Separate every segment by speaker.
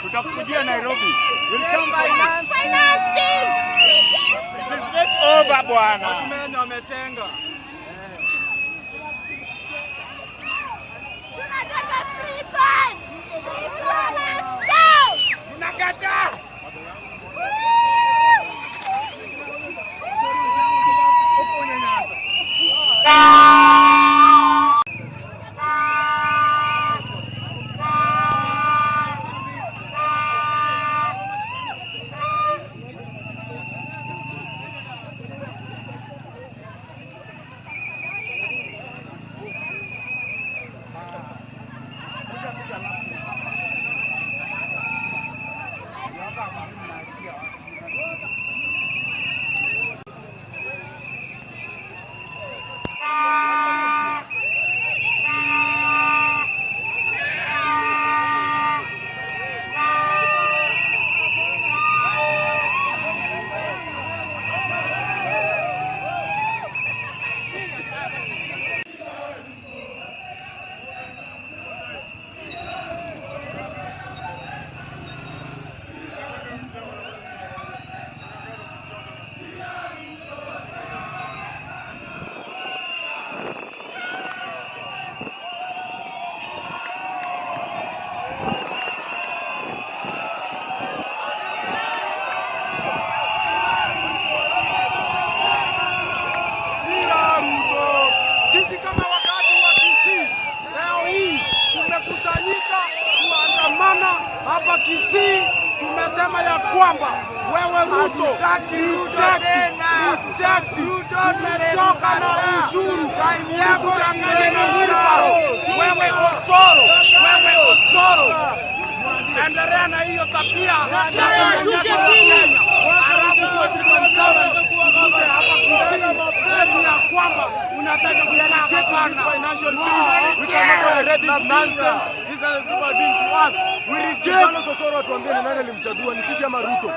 Speaker 1: Tutakujia Nairobi. Finance fee. It is not over bwana. Watu wametenga.
Speaker 2: Tunataka free pass. Free pass. Go.
Speaker 1: Tunakataa.
Speaker 3: Hapa Kisii tumesema ya kwamba wewe Ruto tumetoka na ushuru yako wewe Osoro, endelea na hiyo tabia ya kwamba unataka kuyalaka financial bill. We cannot tolerate this nonsense. These are the people are doing to us. We reject. Osoro atuambie ni nani alimchagua, ni sisi ama Ruto?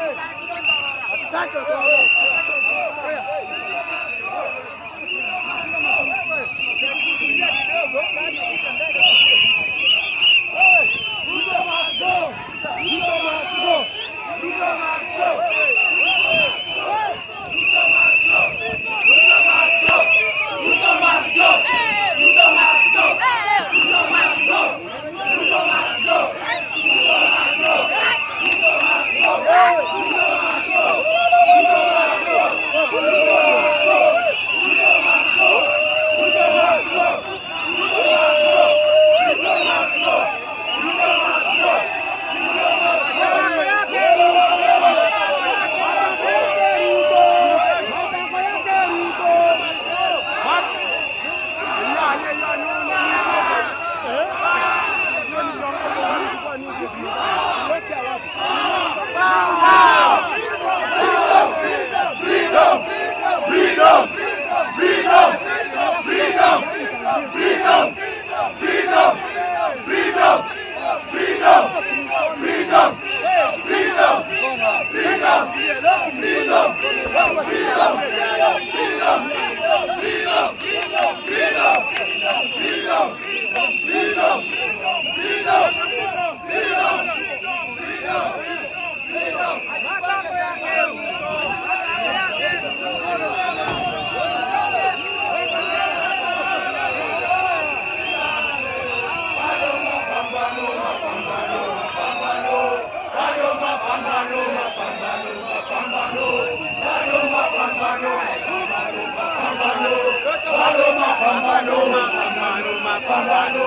Speaker 3: bado mapambano, mapambano, mapambano,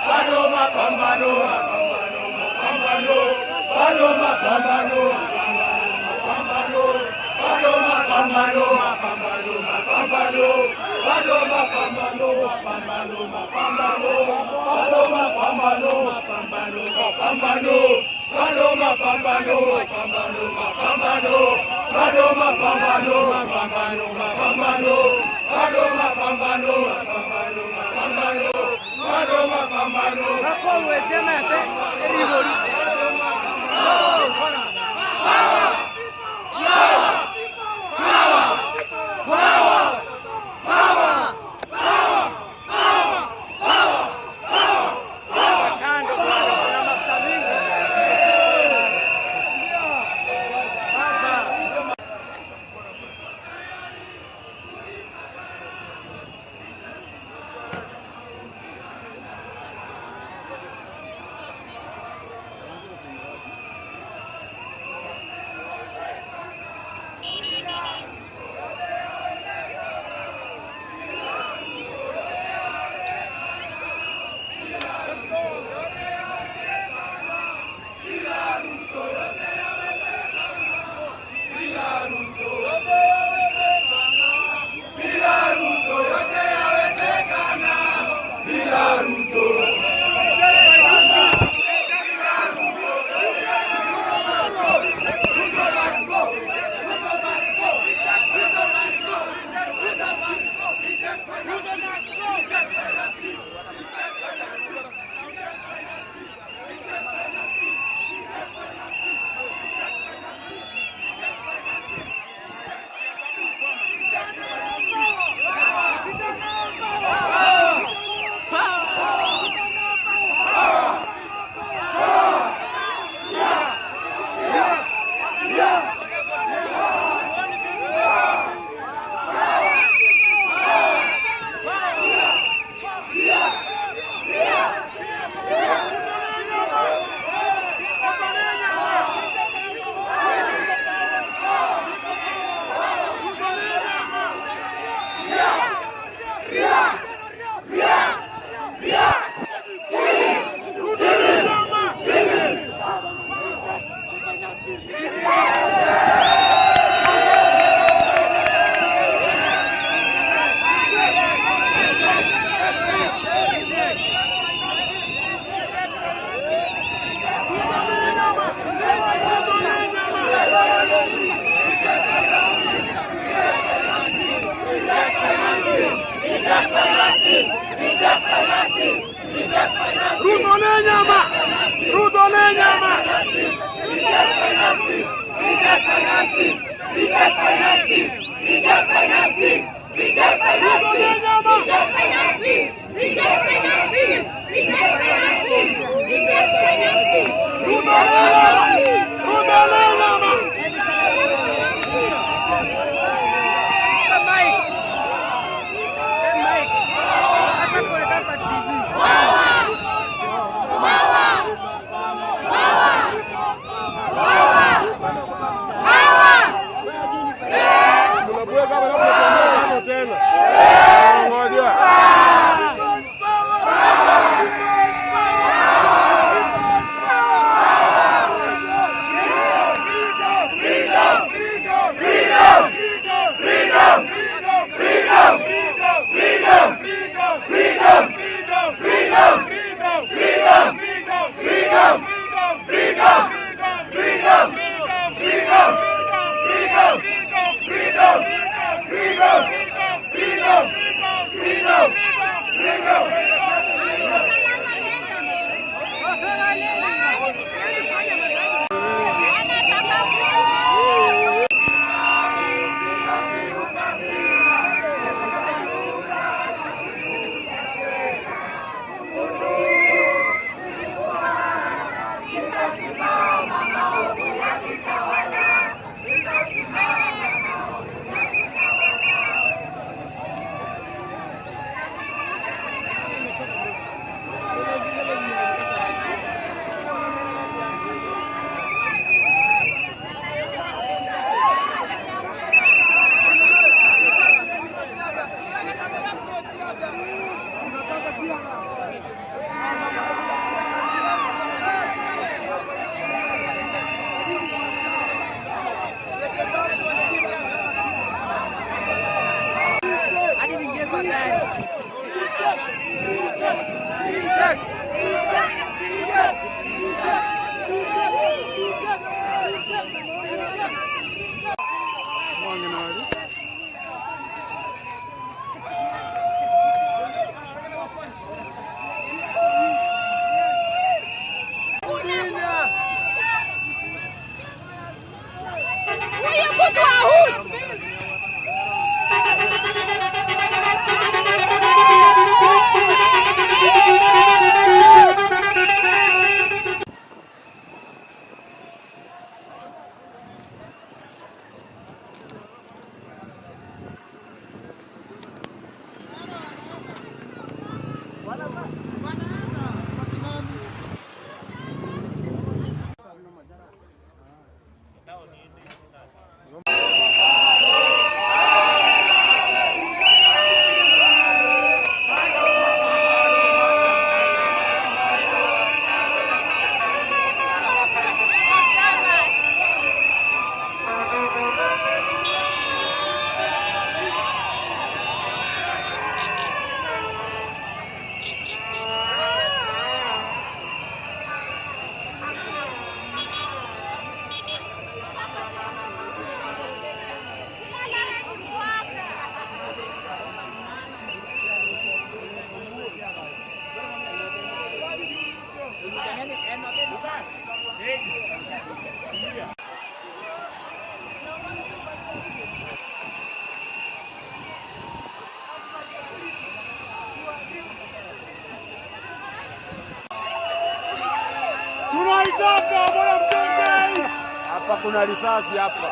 Speaker 3: bado mapambano, mapambano, mapambano, bado mapambano, mapambano, bado mapambano, mapambano, mapambano, bado mapambano, mapambano, mapambano, bado mapambano, mapambano, mapambano, bado mapambano, mapambano, mapambano, bado mapambano, mapambano, mapambano, bado mapambano, mapambano, mapambano, bado mapambano. Hapo wesema ate eribori.
Speaker 1: Ruto le nyama! Ruto le nyama! Tunaitaka bwana Mtengei.
Speaker 3: Hapa kuna risasi hapa.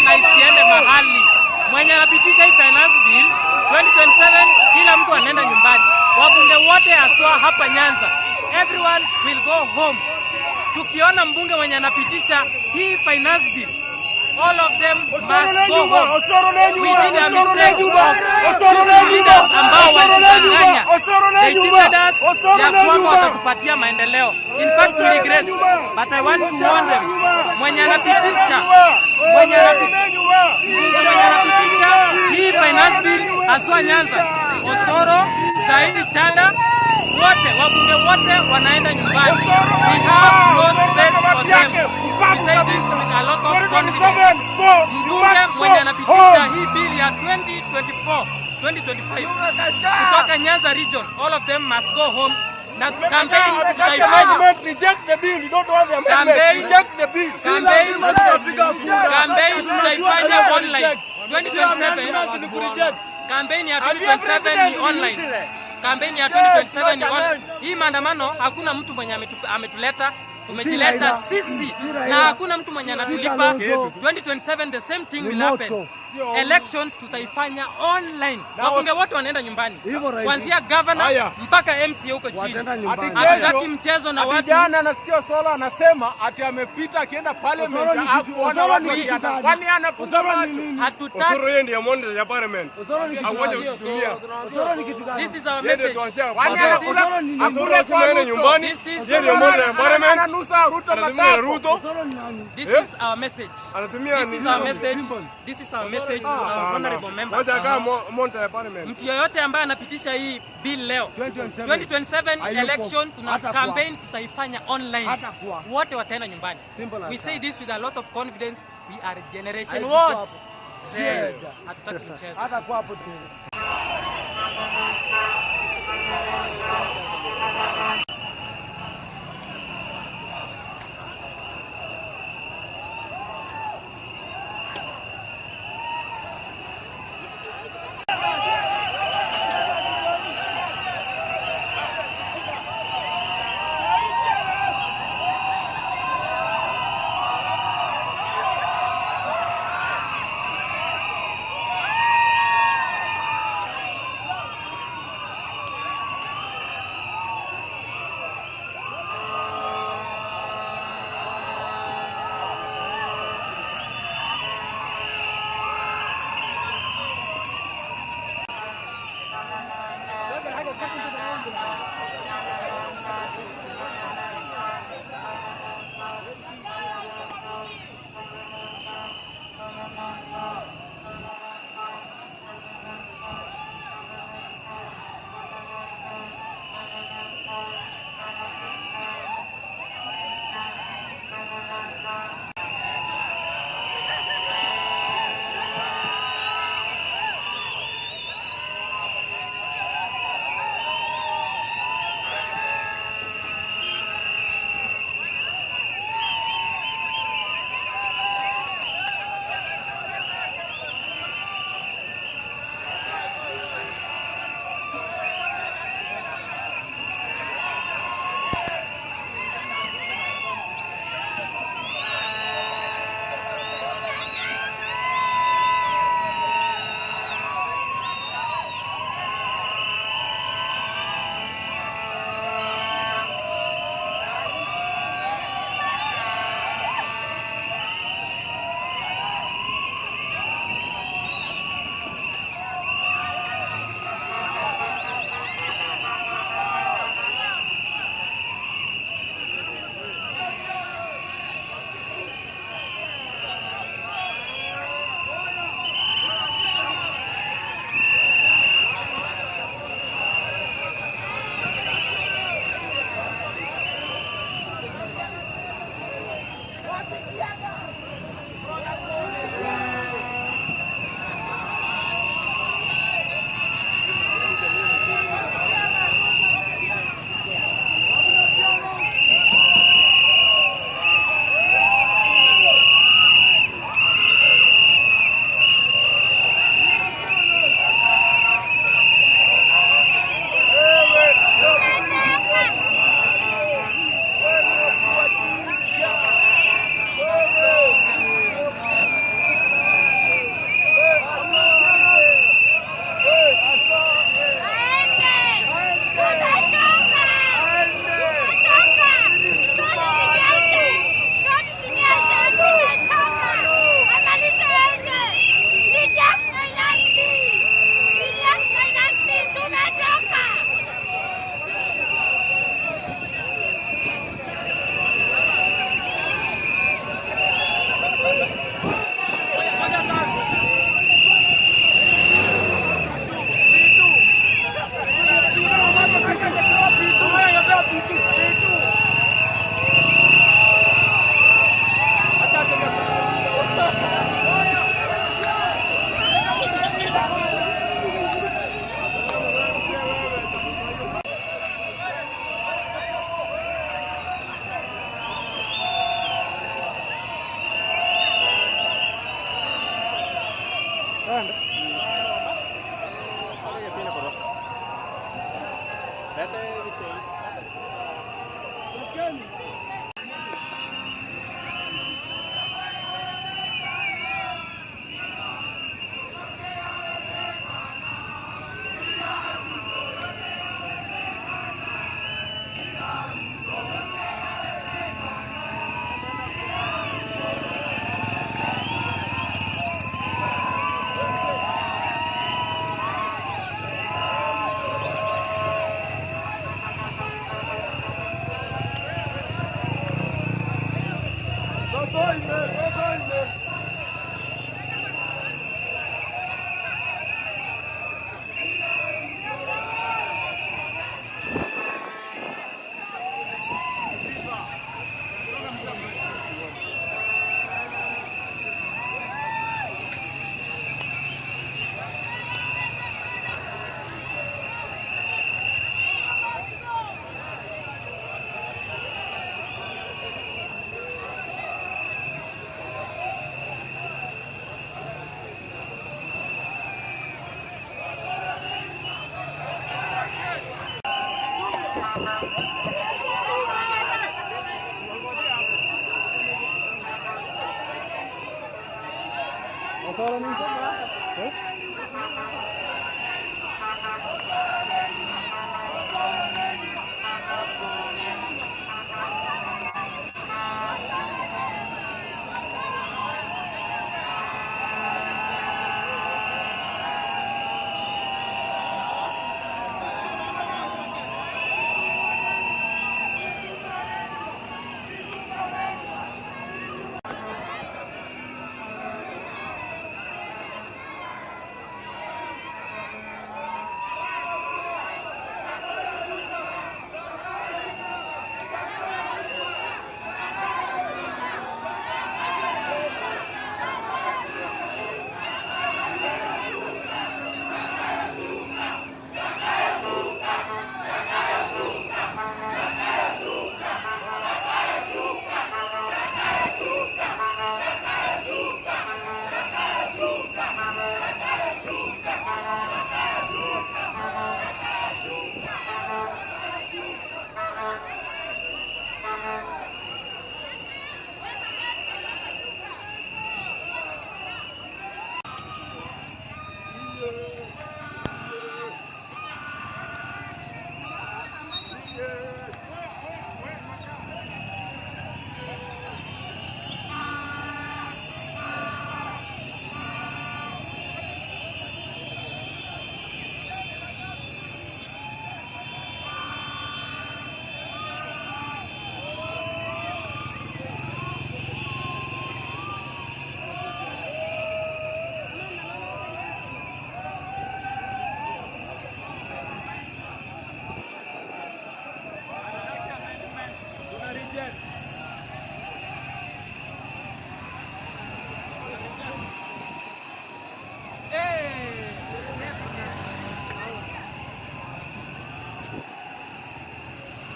Speaker 4: Na isiende mahali. Mwenye anapitisha hii finance bill 2027 kila mtu anaenda nyumbani. Wabunge wote haswa hapa Nyanza, everyone will go home. Tukiona mbunge mwenye anapitisha hii finance bill, all of them must go home. We did a mistake of leaders ambao walidanganya. They cheated us ya kwamba watatupatia maendeleo. In fact, we regret, but I want to warn them. Mwenye anapitisha hii finance bill haswa Nyanza, Osoro, Saidi Chanda, wote wabunge wote wanaenda nyumbani. We have no space for them. We say this with a lot of confidence. Mbunge mwenye anapitisha hii bill ya 2025 kutoka Nyanza region, all of them must go home. Na campaign tutaifanya.
Speaker 1: Reject the bill. You don't want the amendment. Reject the bill.
Speaker 4: Campaign tutaifanya online. 2027 campaign ya 2027 ni online. Campaign ya 2027 ni online. Hii maandamano hakuna mtu mwenye ametuleta, tumejileta sisi na hakuna mtu mwenye anatulipa. 2027 the same thing will happen. elections tutaifanya online. Wabunge wote wanaenda nyumbani. Kuanzia governor mpaka MCA huko chini. Hatutaki mchezo na watu.
Speaker 1: Jana nasikia Sola anasema ati amepita akienda parliament hakuona watu wakiata. Kwani anafunga macho?
Speaker 4: Hatutaki.
Speaker 3: Osoro yeye ndiye monde ya parliament. Angoja kutumia.
Speaker 4: This is our message.
Speaker 1: Osoro tunaenda nyumbani.
Speaker 3: Yeye ndiye monde ya parliament.
Speaker 1: Ananusa Ruto na
Speaker 3: Ruto.
Speaker 4: This is our message.
Speaker 3: Anatumia
Speaker 4: This is our message. This is our message to our honorable members.
Speaker 3: Moja kama monte ya parliament.
Speaker 4: Mtu yoyote ambaye anapitisha hii bill leo 2027 election tuna campaign tutaifanya online. Wote wataenda nyumbani. We say this with a lot of confidence. We are generation what? Z. Hatutaki mchezo.
Speaker 5: Hata kwa hapo tena.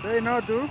Speaker 5: Say no to.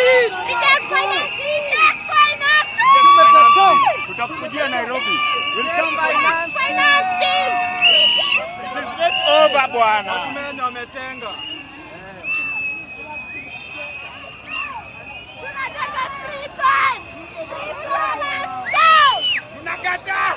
Speaker 2: bill. Reject finance bill. Reject finance bill.
Speaker 3: Tutakujia Nairobi.
Speaker 2: Reject finance bill.
Speaker 3: It is not over bwana.
Speaker 1: Watu wametenga.
Speaker 2: Tunataka free pass. Free pass. Let's go.
Speaker 1: Tunakataa.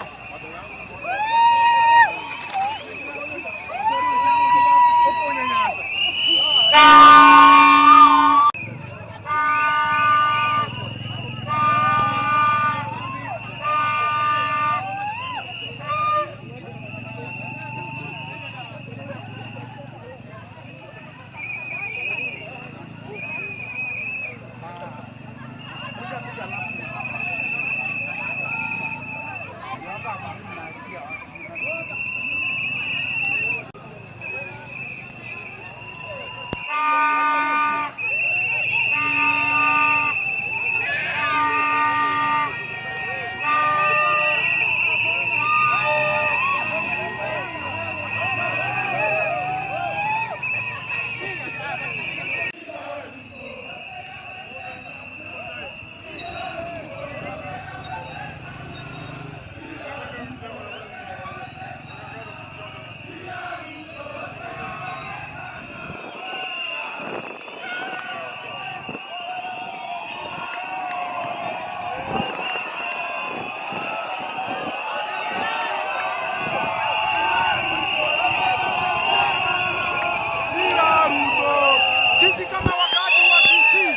Speaker 3: Sisi kama wakati wa Kisii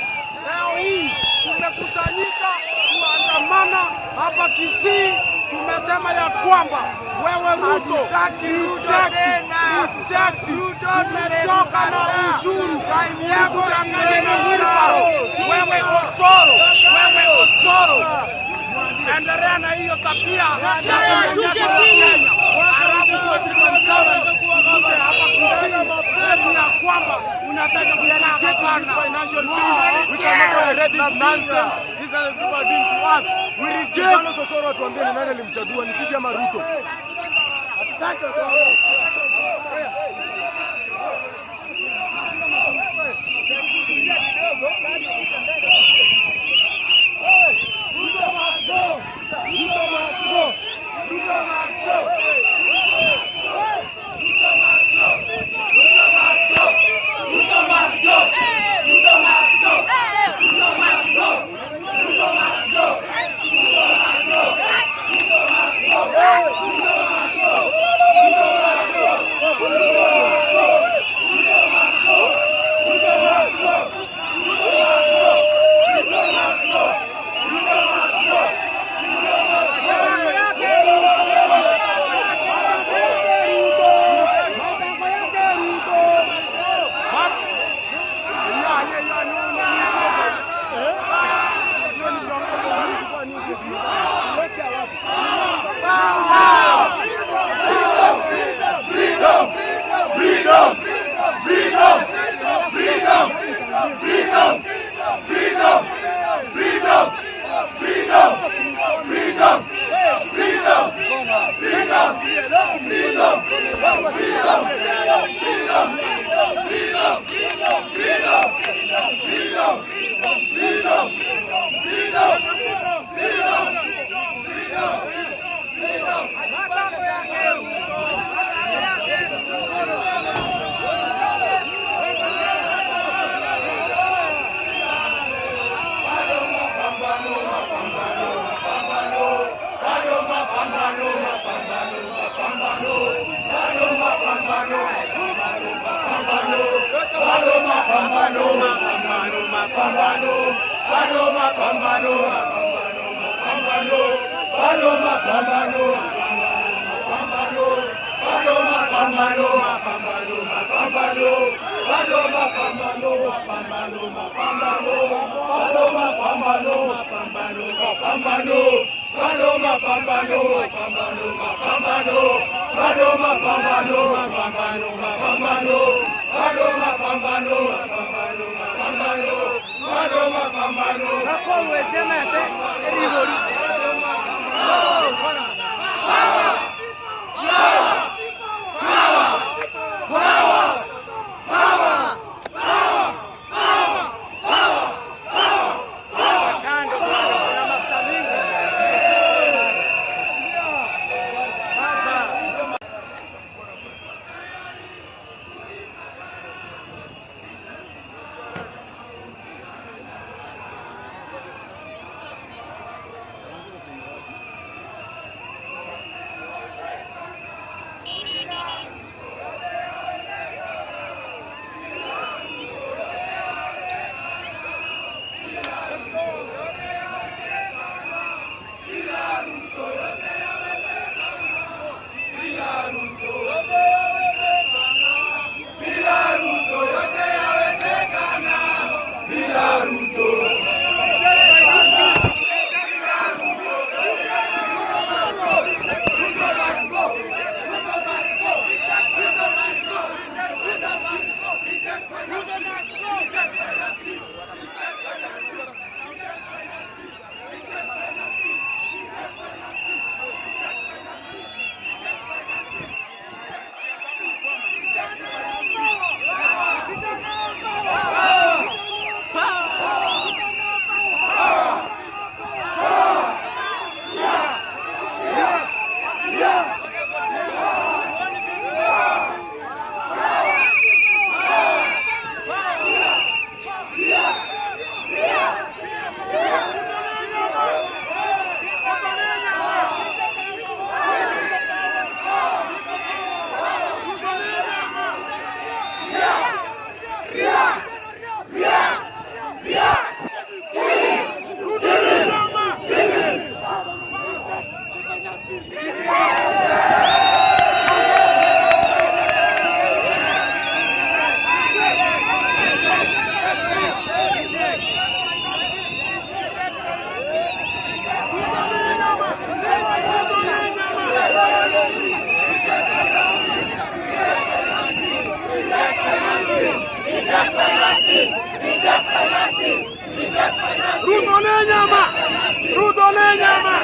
Speaker 3: leo hii tumekusanyika kuandamana hapa Kisii. Tumesema ya kwamba wewe Ruto, tumechoka na ushuru yako wewe Osoro, endelea na hiyo tabia ya kwamba unataka financial bill. We cannot tolerate this nonsense. These are the people are doing to us. We reject. Osoro atuambie ni nani alimchagua, ni sisi ama Ruto? Ruto le nyama! Ruto le nyama!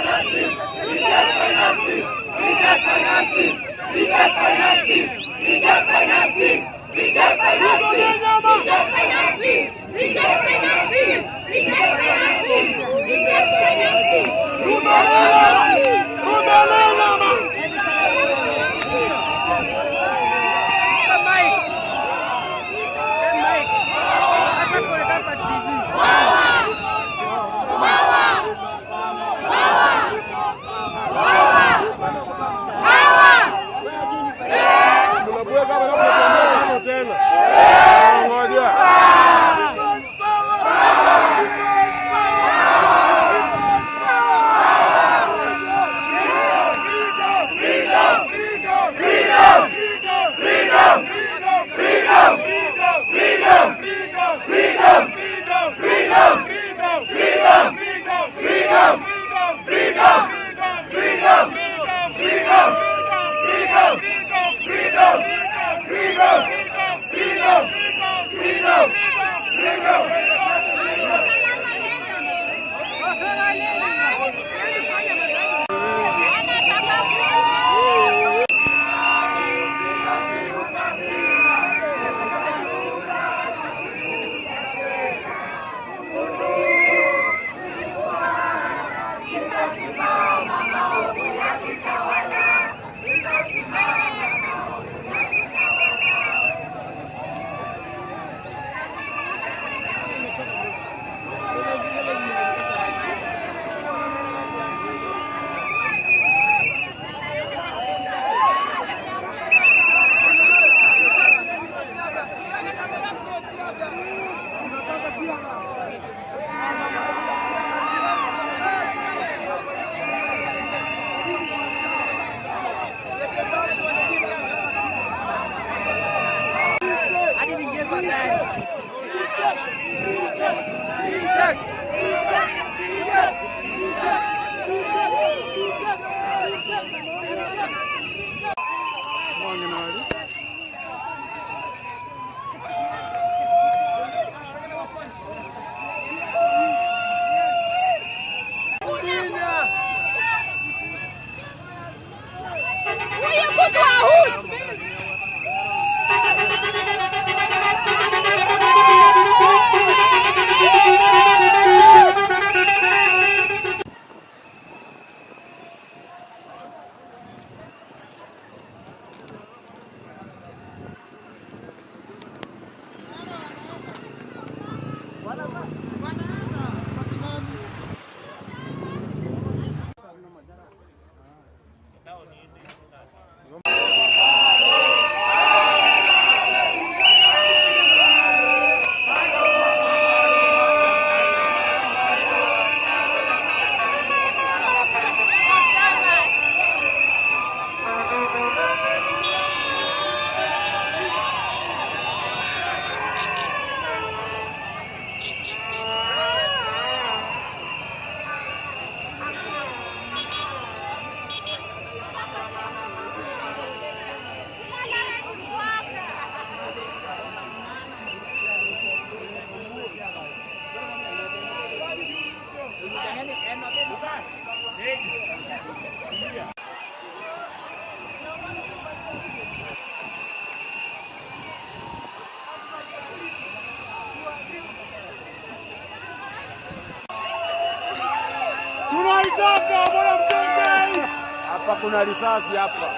Speaker 1: Hapa kuna risasi hapa.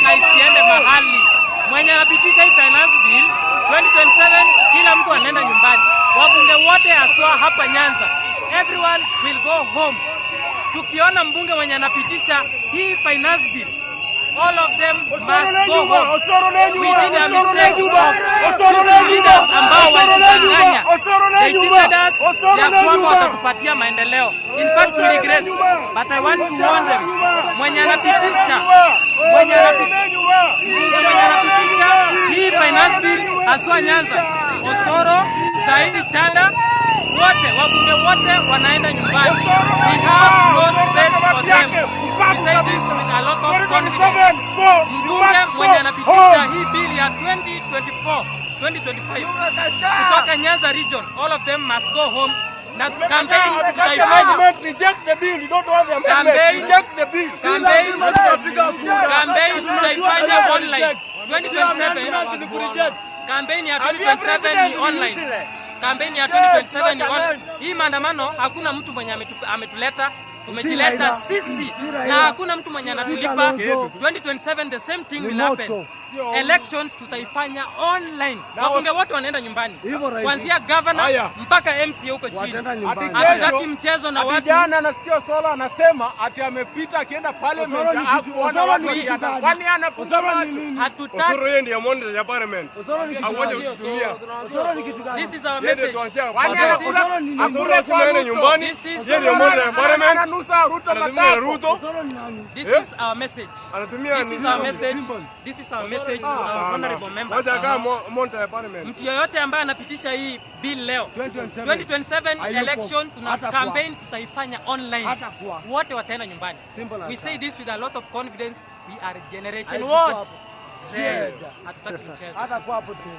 Speaker 4: na isiende mahali. Mwenye anapitisha hii finance bill 2027 kila mtu anaenda nyumbani. Wabunge wote haswa hapa Nyanza, everyone will go home. Tukiona mbunge mwenye anapitisha hii finance bill, all of them must go home. We did a mistake of leaders ambao walitudanganya. They cheated us ya kwamba watatupatia maendeleo. In fact, we regret, but I want to warn them. Mwenye anapitisha hii finance bill haswa Nyanza, Osoro, Saidi Chanda, wote wabunge wote wanaenda nyumbani. We have no space for them. We say this with a lot of confidence. Mbunge mwenye anapitisha hii bill ya 2025 kutoka Nyanza region, all of them must go home. Na campaign tutaifanya. Campaign tutaifanya online. 2027 campaign ya 2027 ni online. Campaign ya 2027 ni online. Hii maandamano hakuna mtu mwenye ametuleta, tumejileta sisi na hakuna mtu mwenye anatulipa. 2027 the same thing will happen. Elections tutaifanya online. Wabunge wote wanaenda nyumbani. Kuanzia governor mpaka MC huko chini. Hatutaki mchezo na watu.
Speaker 1: Jana nasikia Osoro anasema ati amepita akienda parliament hakuona watu wakiandamana. Kwani anafunga macho?
Speaker 4: Hatutaki.
Speaker 3: Osoro yeye ndiye monde ya parliament. Angoje kutumia.
Speaker 4: Osoro ni kitu gani? This is our message.
Speaker 1: Kwani anakula
Speaker 3: kwa nyumbani. Yeye ndiye monde ya parliament.
Speaker 1: Ananusa Ruto.
Speaker 4: This is our message. This is our message. This is our message to our honorable members. Mtu yoyote ambaye anapitisha hii bill leo 2027 election tuna campaign tutaifanya online. Wote wataenda nyumbani. We say this with a lot of confidence. We are generation what? Z. Hatutaki mchezo. Hata kwa hapo tena.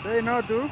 Speaker 5: Say no to.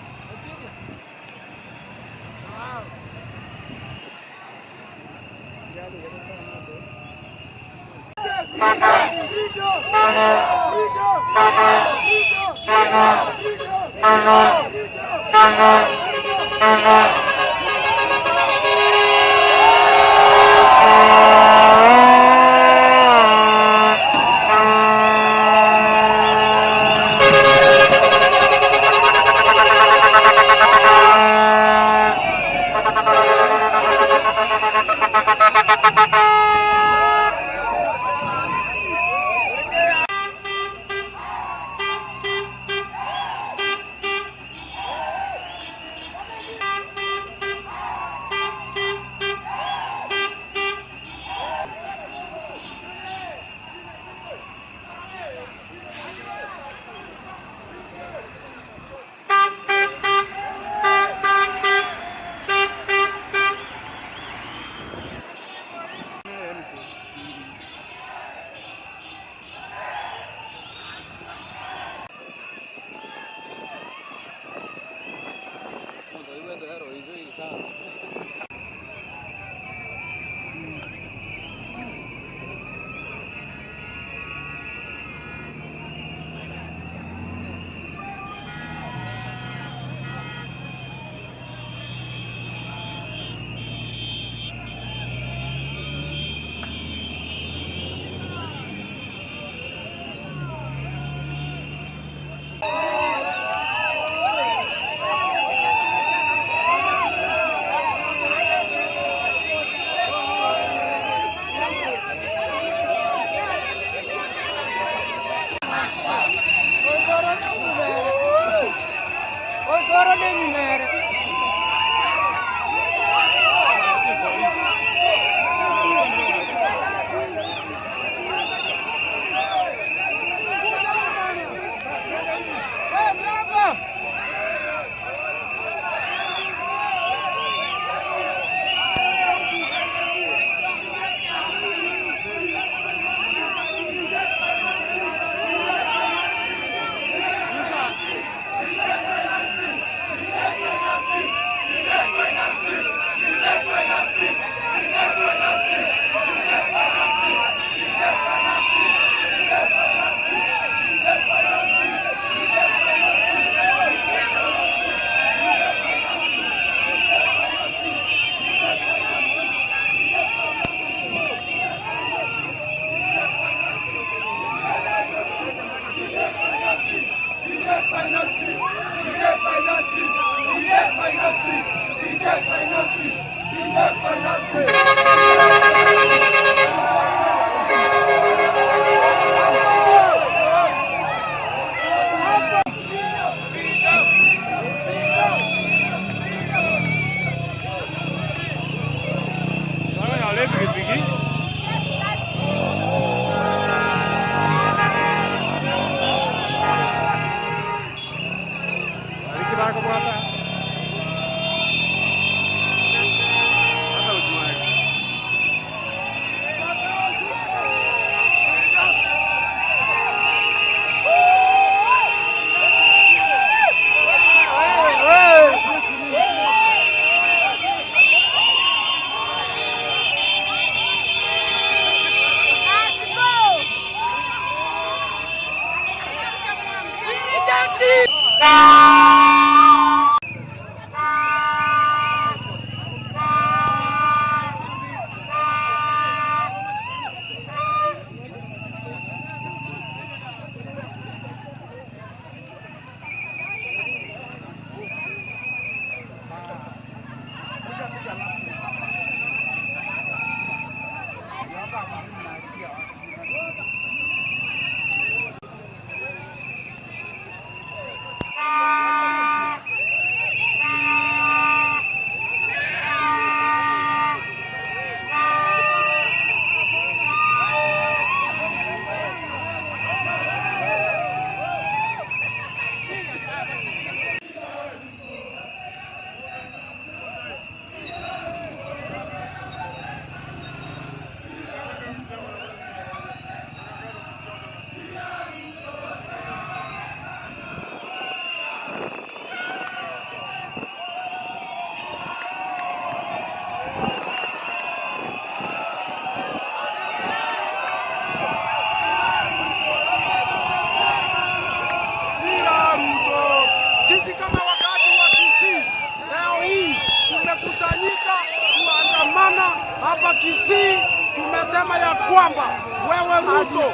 Speaker 3: hapa Kisii tumesema ya kwamba wewe Ruto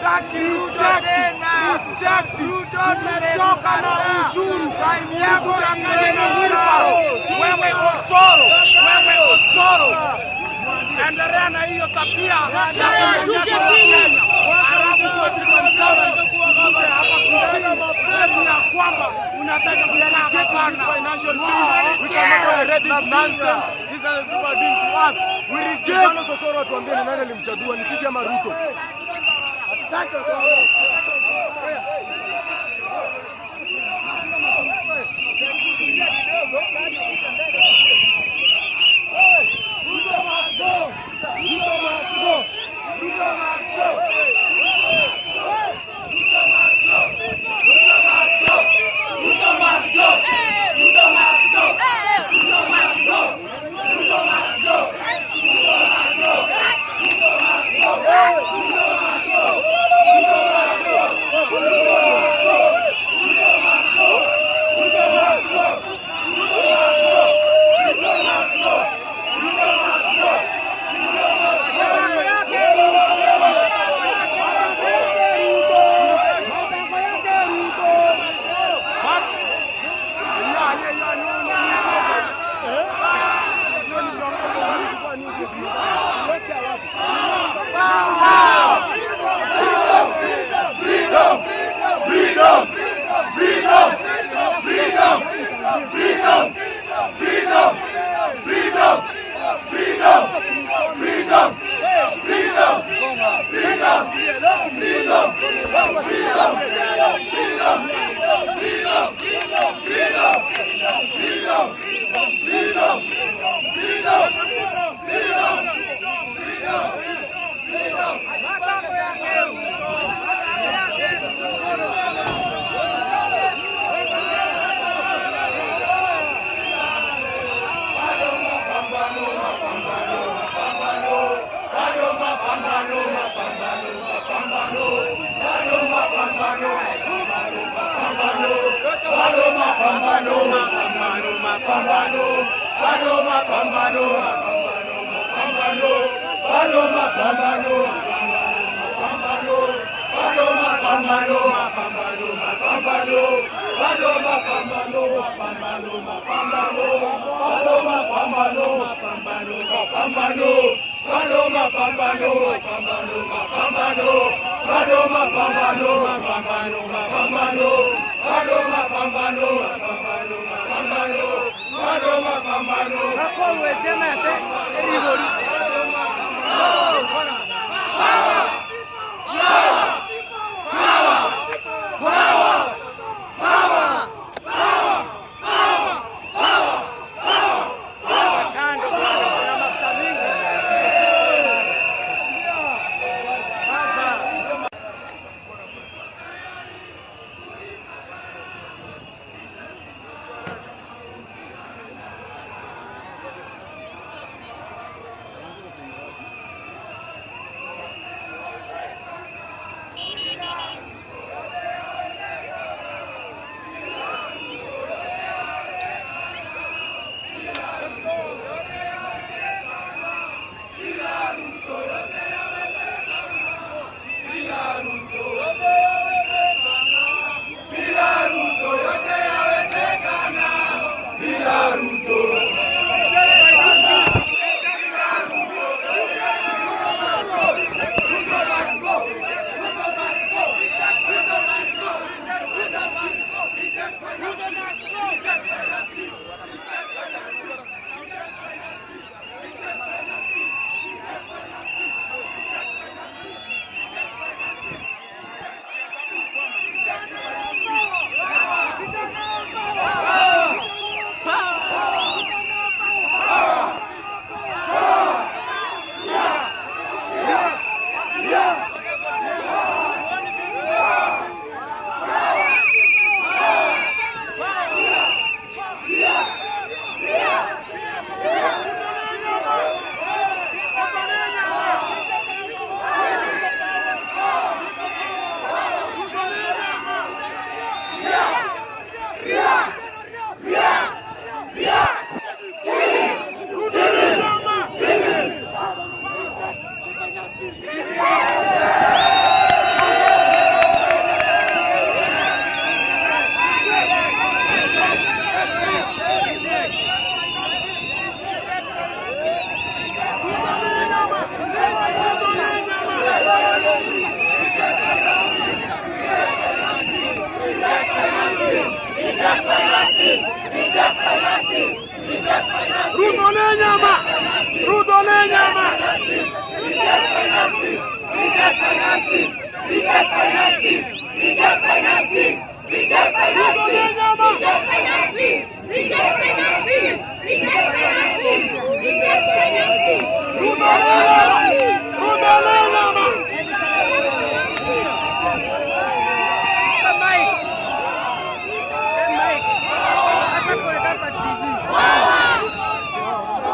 Speaker 3: tumechoka na ushuru yako wewe Osoro, endelea na hiyo tabia ya kwamba unataka financial bill. We cannot tolerate this nonsense. These are the people are doing to us. We reject. Osoro atuambie ni nani alimchagua, ni sisi ama Ruto?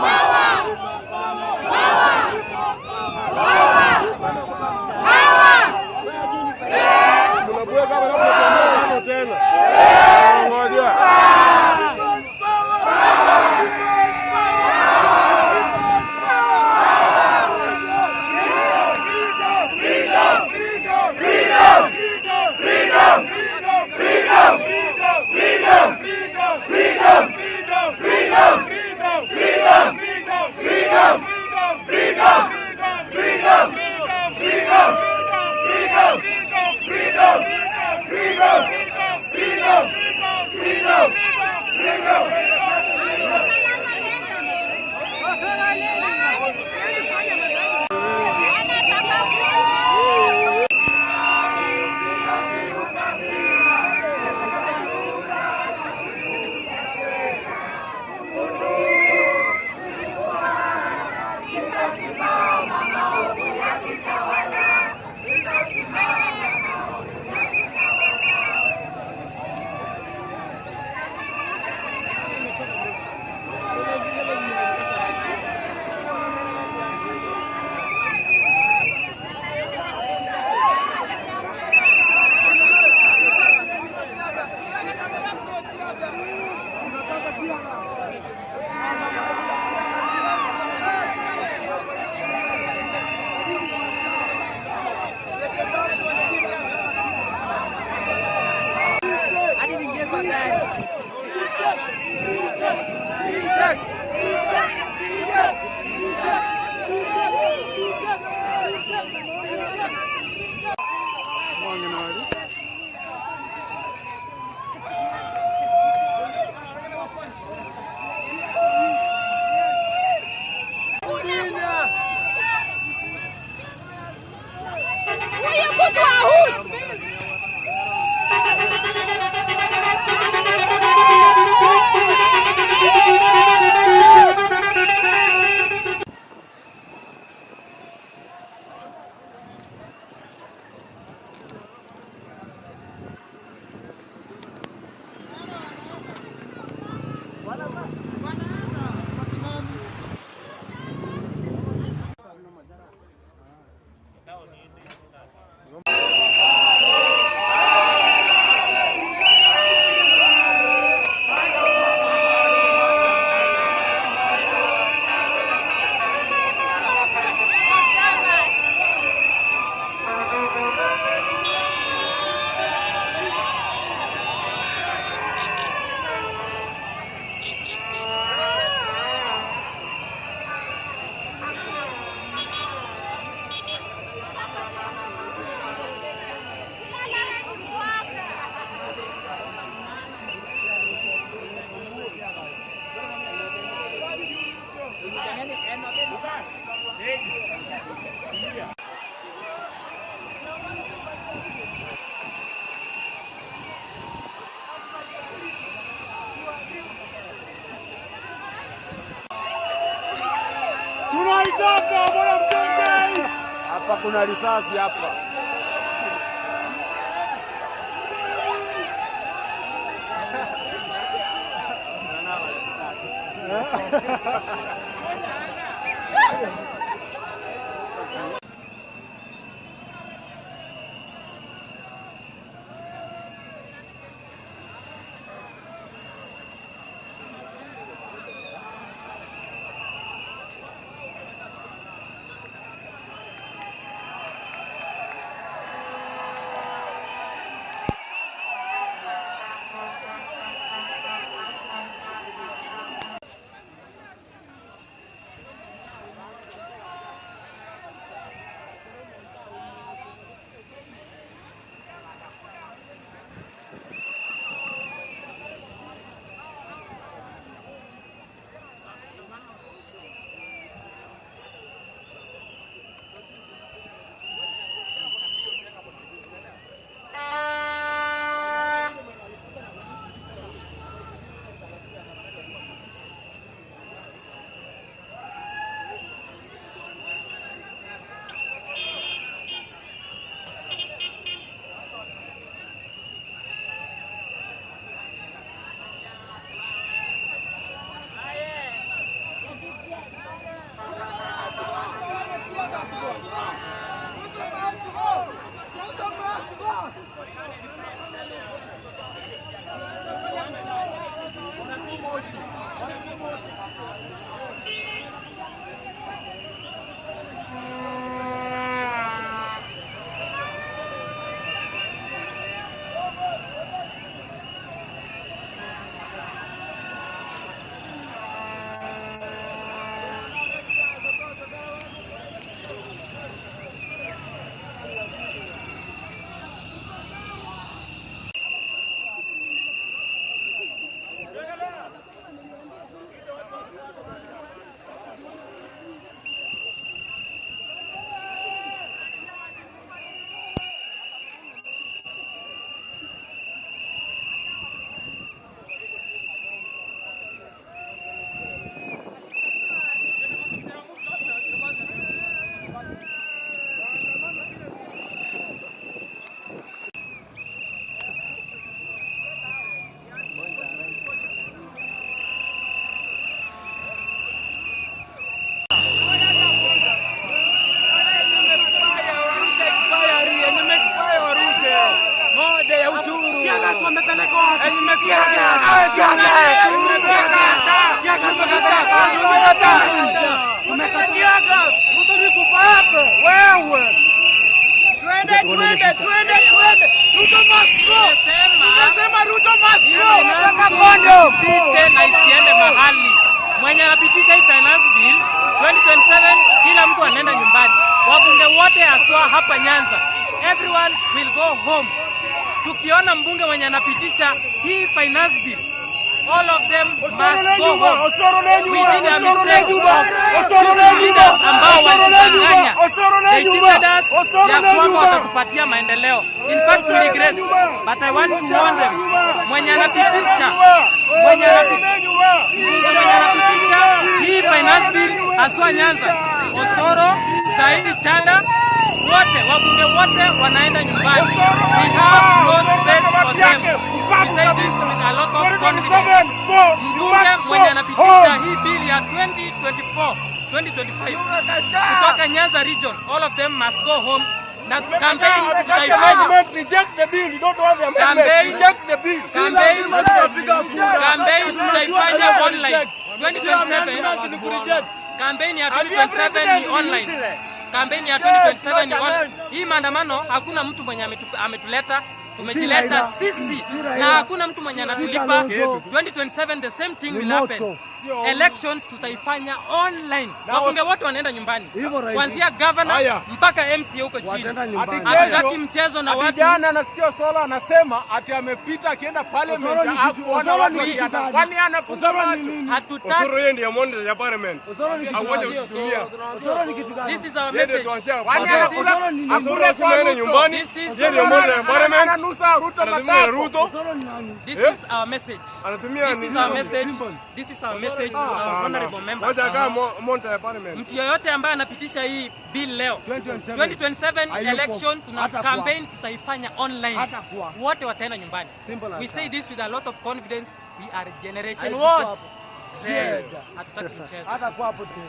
Speaker 2: Wow!
Speaker 3: Tunaitaka bwana Mtengei. Hapa kuna risasi hapa.
Speaker 4: Na isiende mahali. Mwenye anapitisha hii finance bill 2027 kila mtu anaenda nyumbani. Wabunge wote haswa hapa Nyanza, everyone will go home. Tukiona mbunge mwenye anapitisha hii finance bill, all of them must go home. We did a mistake of leaders ambao walidanganya. They cheated us ya kwamba watatupatia maendeleo. In fact, we regret, but I want to warn them. Mwenye anapitisha hii finance bill haswa Nyanza, Osoro, Saidi Chanda, wote wabunge wote wanaenda nyumbani. We have no space for them. We say this with a lot of confidence. Mbunge mwenye anapitisha hii bill ya 2025 kutoka Nyanza region, all of them must go home. Na campaign tutaifanya.
Speaker 3: Reject the bill. You don't want the amendment. Reject the bill.
Speaker 4: Campaign tutaifanya online. 2027 campaign ya 2027 ni online. Campaign ya 2027 ni online. Hii maandamano hakuna mtu mwenye ametuleta. tumejileta sisi na hakuna mtu mwenye anatulipa. 2027 the same thing will happen. Elections tutaifanya online. Wabunge wote wanaenda nyumbani. Kuanzia governor mpaka MC huko chini. Hatutaki mchezo na watu.
Speaker 1: Jana nasikia Solo anasema ati amepita akienda parliament hakuona watu. Kwani anafunga macho?
Speaker 4: Hatutaki.
Speaker 3: Osoro yeye ndiye monde ya parliament. Awoje kutumia.
Speaker 4: This is our message.
Speaker 1: Kwani anakula
Speaker 3: kwa nyumbani. Yeye ndiye monde ya parliament.
Speaker 1: Ananusa Ruto.
Speaker 4: This is our message. This is our message. This is our message to our honorable members. Mtu yoyote ambaye anapitisha hii bill leo 2027 election tuna campaign tutaifanya online. Wote wataenda nyumbani. We say this with a lot of confidence. We are generation what? Z. Hatutaki mchezo. Hata kwa hapo tena.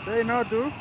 Speaker 5: Say no to.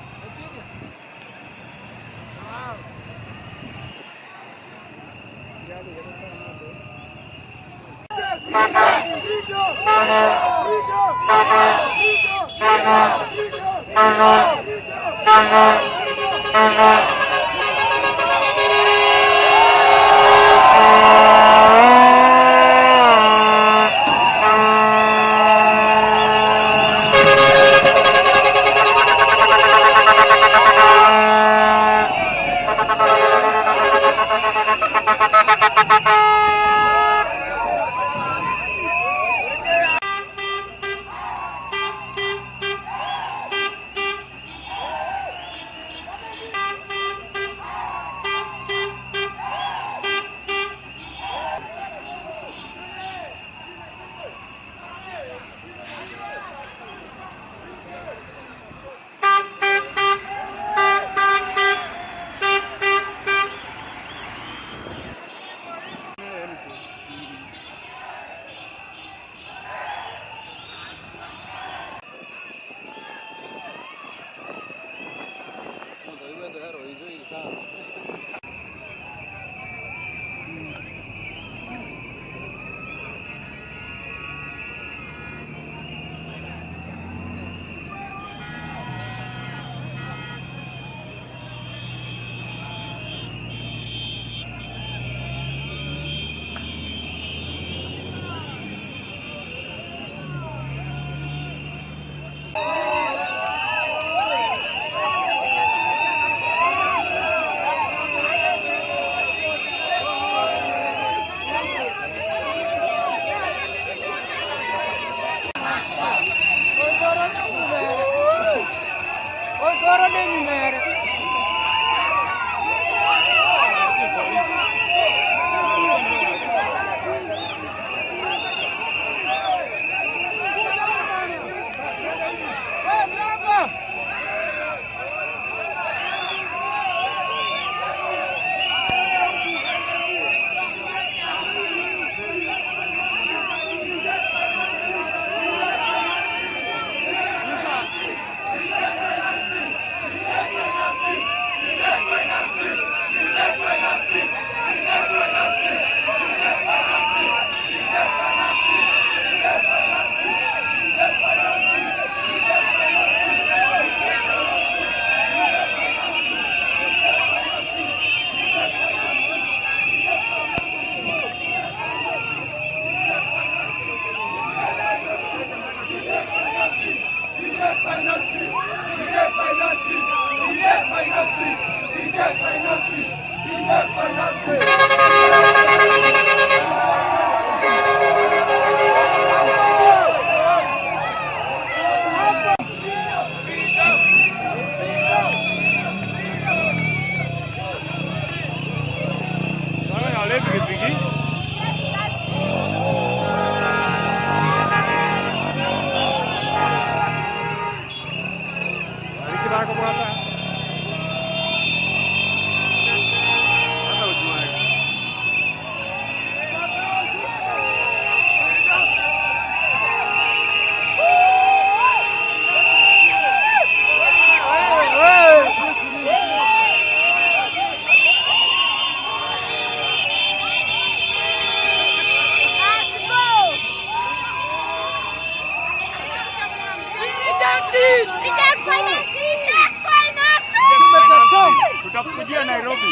Speaker 5: Tutakujia Nairobi.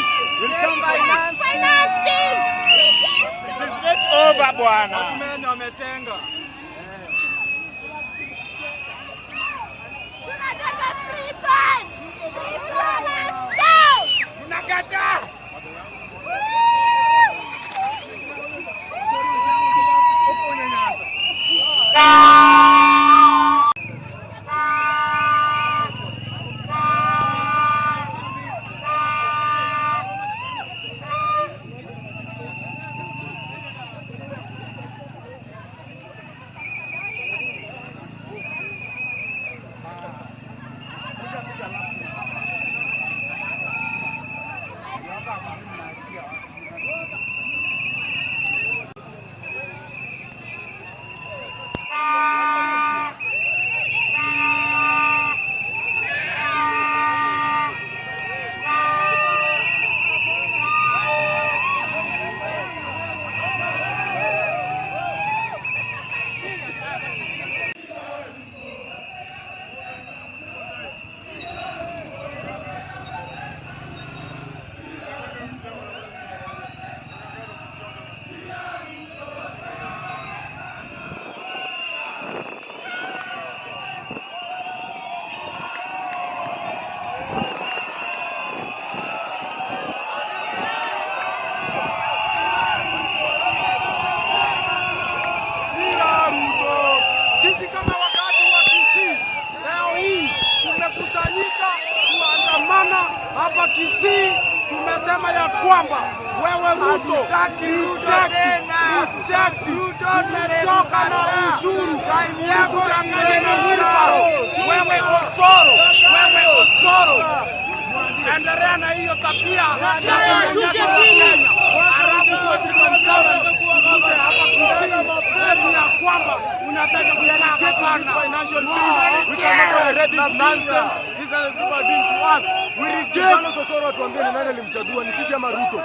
Speaker 2: Finance fee.
Speaker 5: It is not over bwana.
Speaker 1: Watu wametenga.
Speaker 2: Tunataka free pass. Free pass. Let's go.
Speaker 1: Tunakataa. Sisi kama wakazi wa Kisii leo hii tumekusanyika kuandamana hapa Kisii. Tumesema ya kwamba wewe Ruto, tumetoka na ushuru yako wewe Osoro, endelea na hiyo tabia ya kwamba unataka kuyalaka financial bill. We cannot tolerate this nonsense. This is people are doing to us. We reject. Osoro atuambie ni nani alimchagua, ni sisi ama Ruto?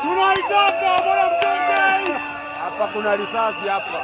Speaker 3: Tunaitaka bwana mtende.
Speaker 1: Hapa kuna risasi hapa.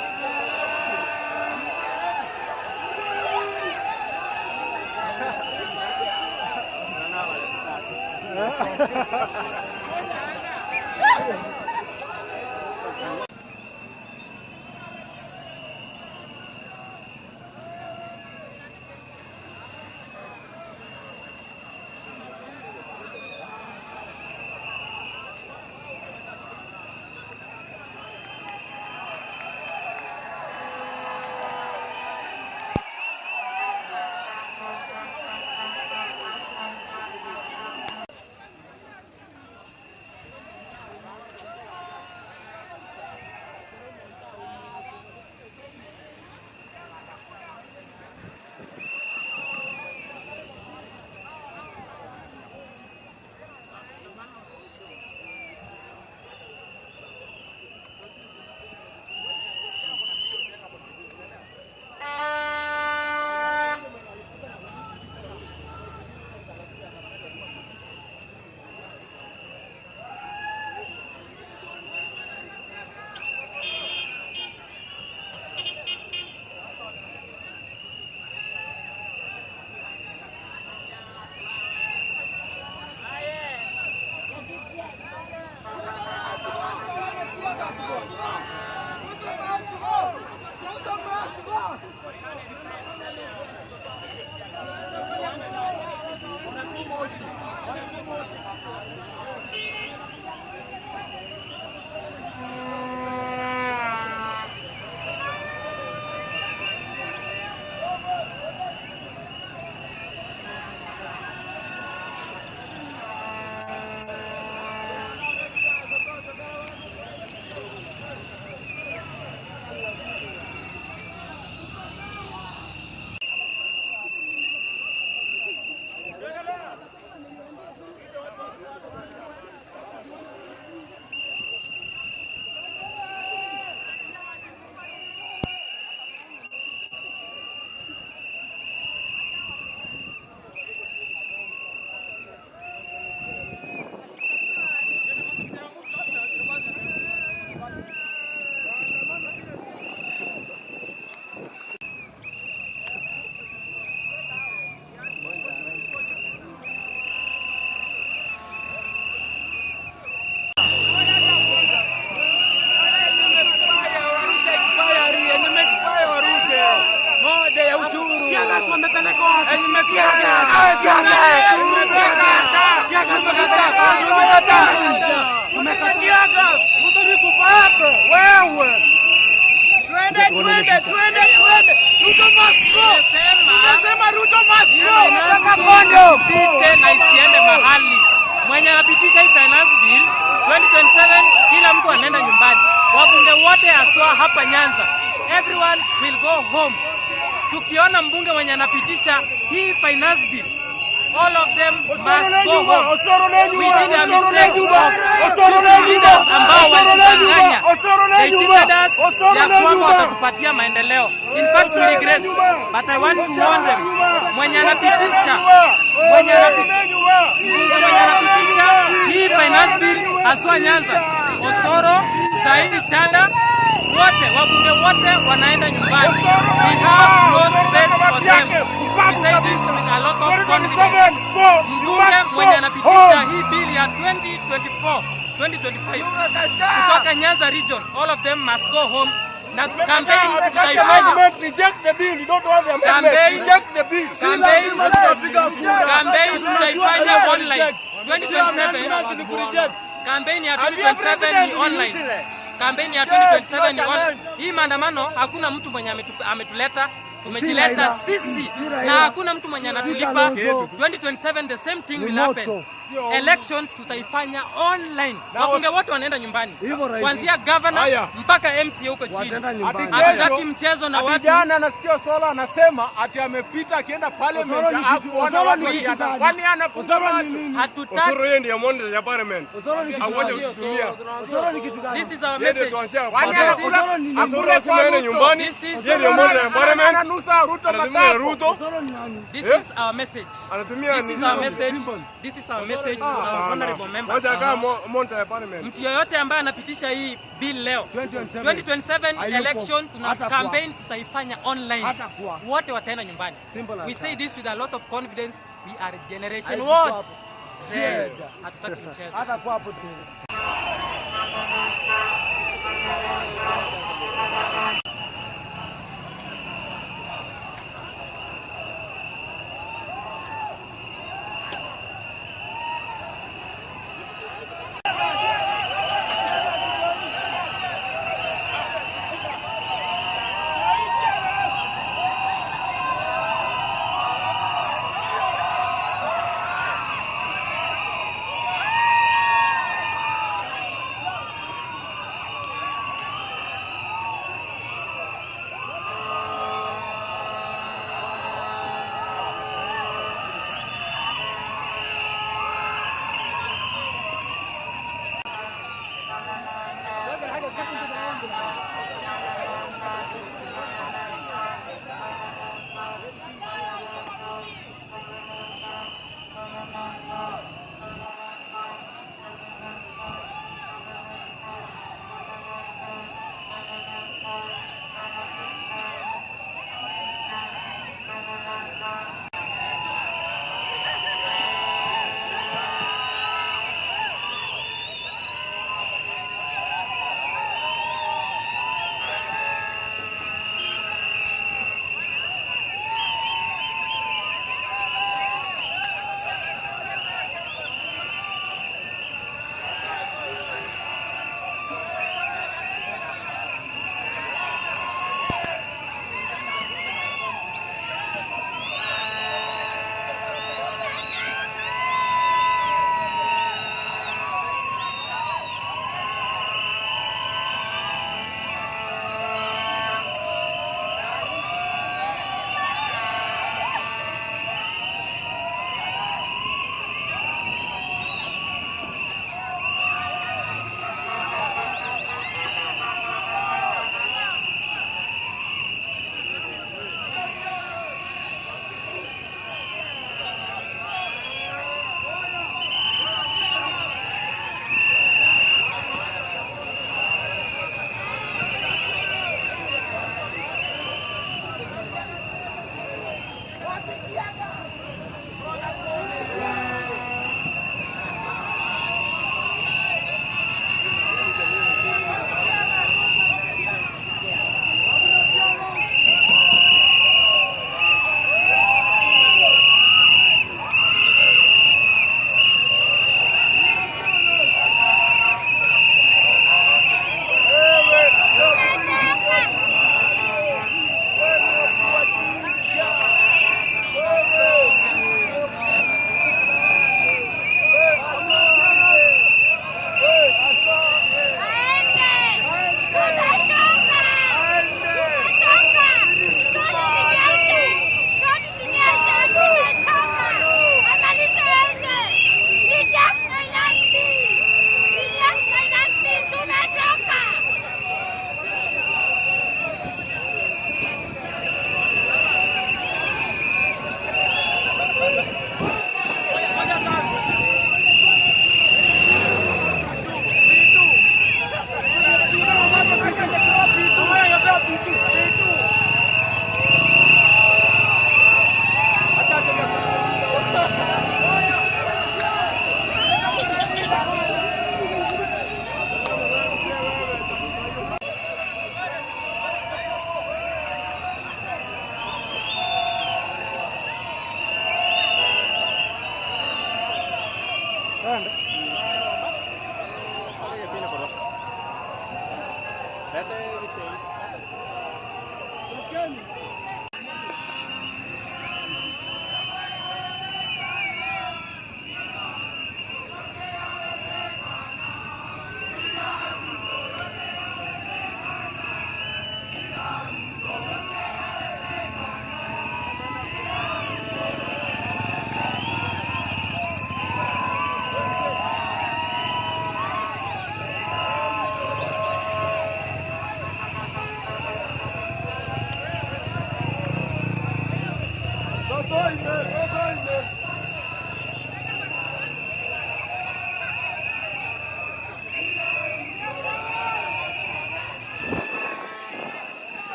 Speaker 4: Na isiende mahali. Mwenye anapitisha hii finance bill 2027 kila mtu anaenda nyumbani. Wabunge wote haswa hapa Nyanza, everyone will go home. Tukiona mbunge mwenye anapitisha hii finance bill, all of them must go home. We did a mistake of leaders ambao walidanganya. They cheated us ya kwamba watatupatia maendeleo. In fact we regret, but I want to warn them. Mwenye anapitisha hii finance bill haswa Nyanza, Osoro, Saidi Chanda, wote wabunge wote wanaenda nyumbani. We have no space for them. We say this with a lot of confidence. Mbunge mwenye anapitisha hii bill ya 2025 kutoka Nyanza region, all of them must go home. Na campaign tutaifanya.
Speaker 3: Reject the bill. You don't want them.
Speaker 4: Reject the bill. Campaign tutaifanya online. 2027 campaign ya 2027 ni online. Campaign ya 2027 ni online. Hii maandamano hakuna mtu mwenye ametuleta, tumejileta sisi na hakuna mtu mwenye anatulipa. 2027 the same thing will happen. elections tutaifanya online. Wabunge wote wanaenda nyumbani. Kuanzia governor mpaka MC huko chini. Hatutaki mchezo na watu.
Speaker 3: Jana nasikia Sola anasema ati amepita akienda parliament hapo kwani anafunga macho.
Speaker 4: Hatutaki.
Speaker 1: Osoro yeye ndiye monde ya parliament. Awaje kutumia.
Speaker 3: Osoro ni kitu gani?
Speaker 4: This is our message.
Speaker 3: Kwani anakula
Speaker 1: Osoro kwa nyumbani. Yeye ndiye monde ya parliament.
Speaker 3: Ananusa Ruto matako.
Speaker 4: This is our message.
Speaker 1: Anatumia
Speaker 4: This is our message. This is our message to our honorable members.
Speaker 1: Wacha kama monte ya parliament.
Speaker 4: Mtu yoyote ambaye anapitisha hii bill leo 2027 election tuna campaign tutaifanya online. Wote wataenda nyumbani. We say this with a lot of confidence. We are generation what? Z. Hatutaki mchezo.
Speaker 3: Hata kwa hapo tena.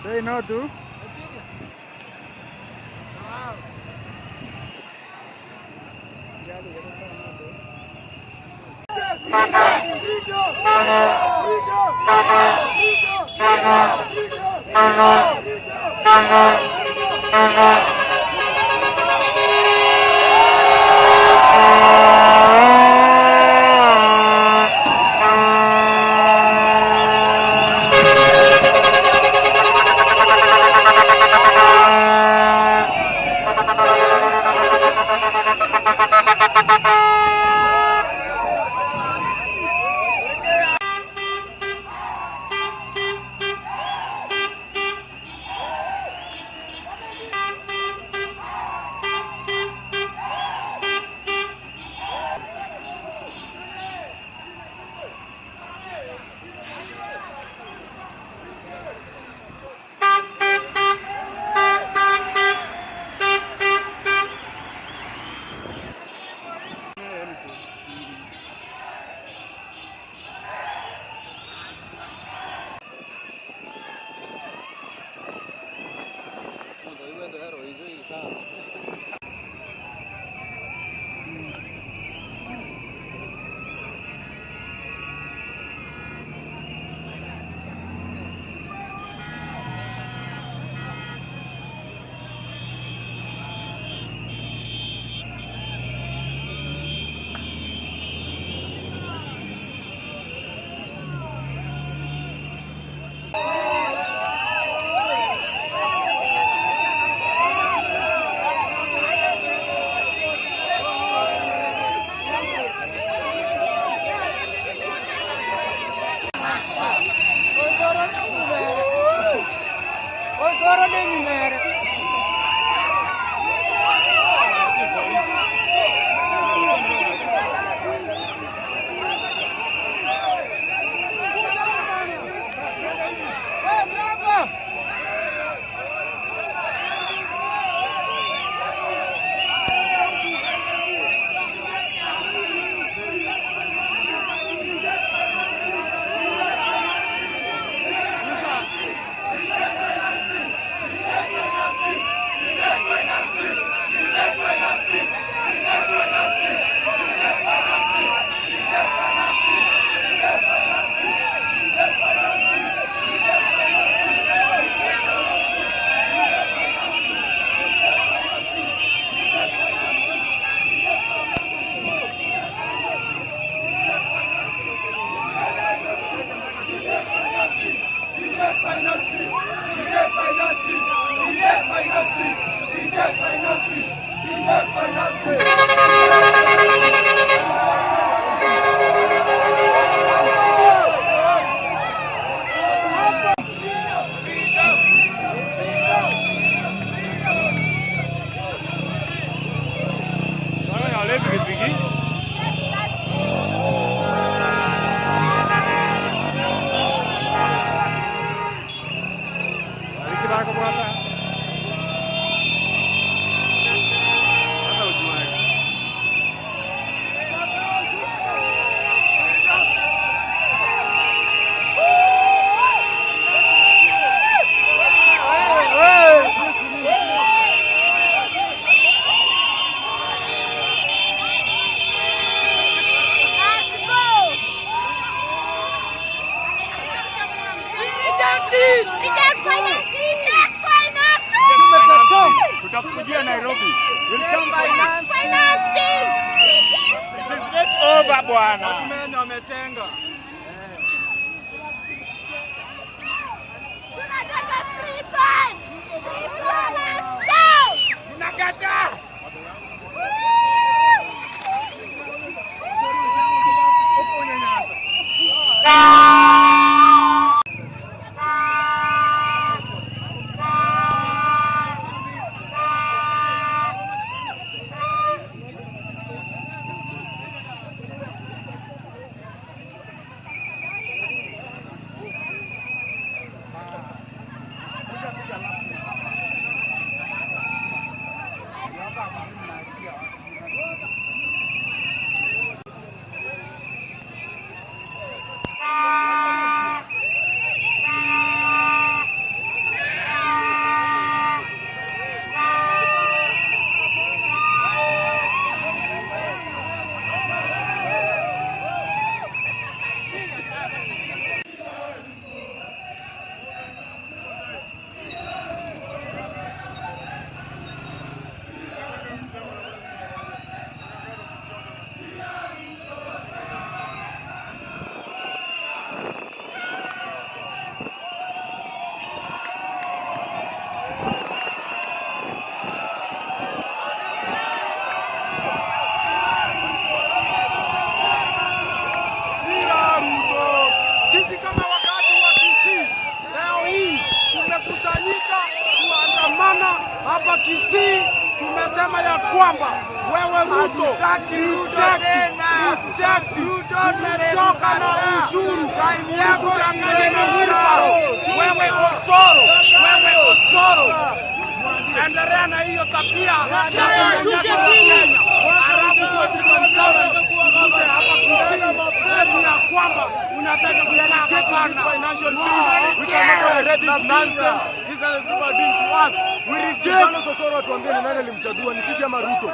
Speaker 5: Say no to. tutakujia Nairobi.
Speaker 2: Finance bill.
Speaker 5: It is not over bwana.
Speaker 2: Tunataka free pass. Free pass. Go.
Speaker 5: Tunakataa.
Speaker 3: Sisi kama wakati wa Kisii leo hii tumekusanyika kuandamana hapa Kisii. Tumesema ya kwamba wewe Ruto, tumechoka na ushuru yako kanganya na wilbaro. Wewe Osoro, endelea na hiyo tabia ya kunyanyasa Wakenya. Ya kwamba unataka kuyalaka
Speaker 1: financial bill. We cannot tolerate this nonsense. These are the people are doing to us. We reject. Osoro tuambie ni nani alimchagua, ni sisi ama Ruto?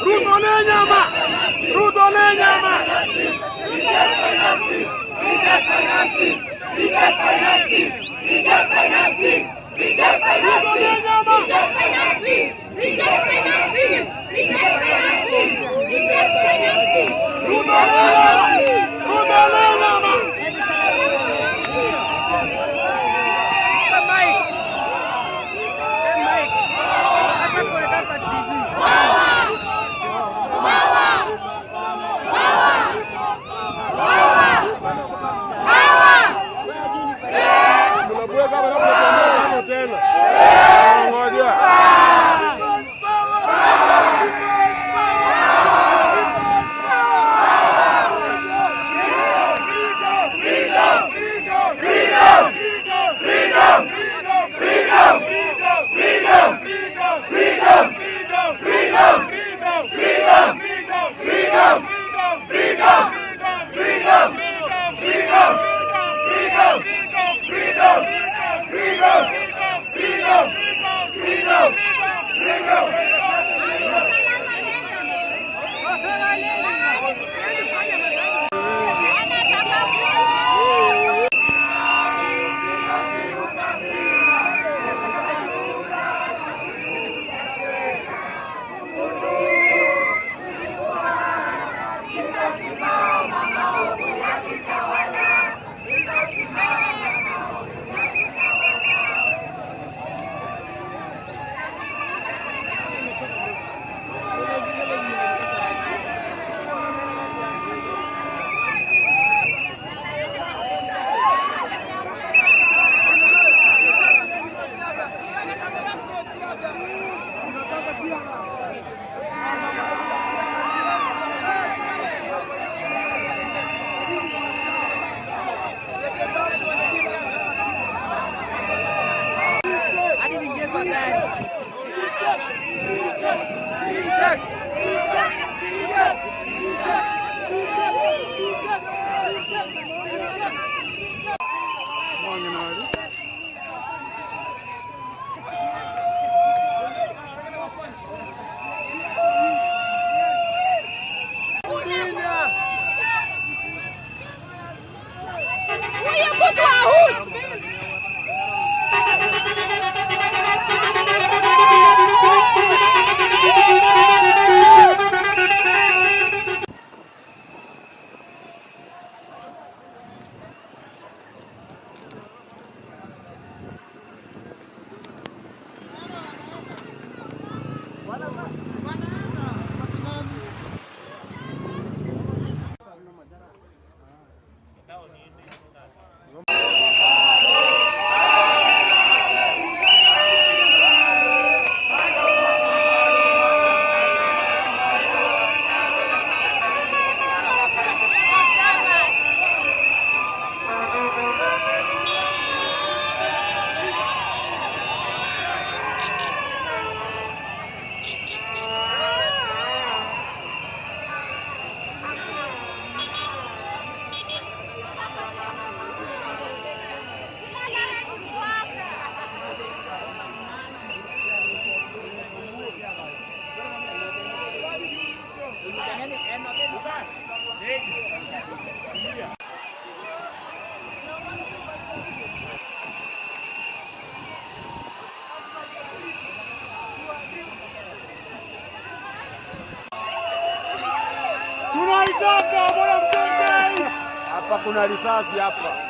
Speaker 3: Ruto le nyama! Ruto le nyama!
Speaker 1: Hapa kuna risasi hapa.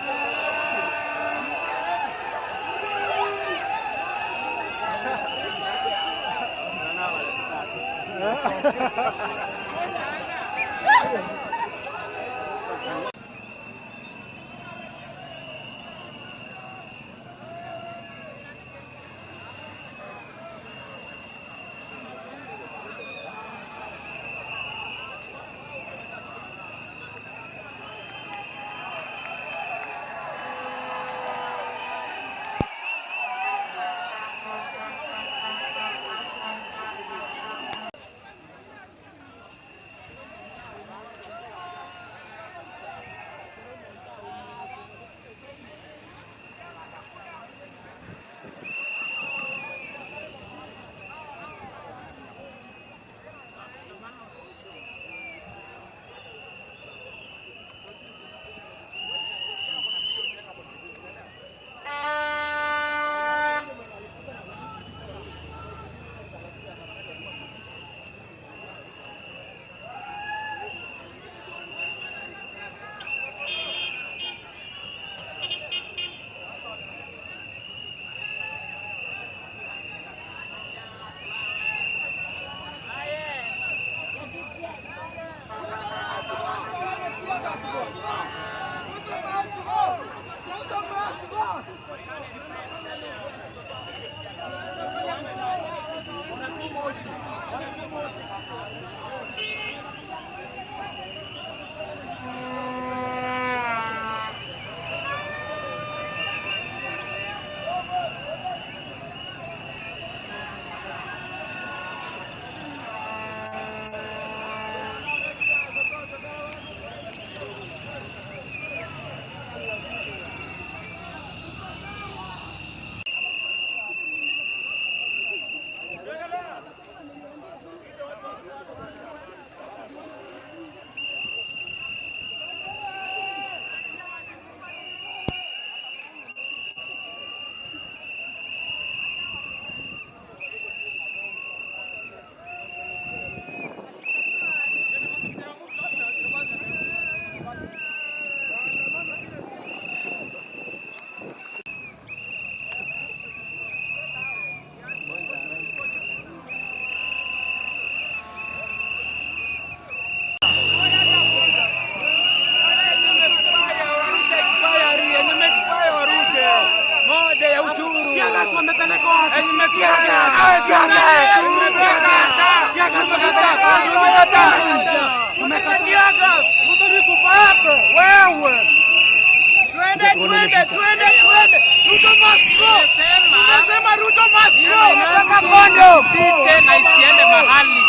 Speaker 4: na isiende mahali.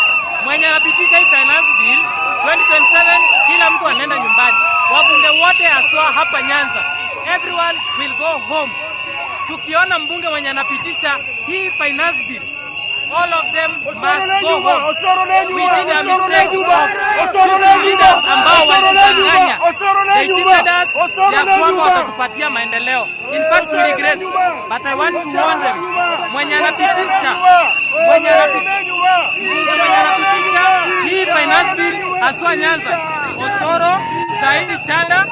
Speaker 4: Mwenye anapitisha hii finance bill 2027 kila mtu anaenda nyumbani. Wabunge wote haswa hapa Nyanza, everyone will go home. Tukiona mbunge mwenye anapitisha hii finance bill, all of them must go home. We did a mistake of leaders ambao walidanganya. They cheated us ya kwamba watatupatia maendeleo. In fact, we regret, but I want to warn them. Mwenye anapitisha hii finance bill haswa Nyanza, Osoro, Saidi Chanda,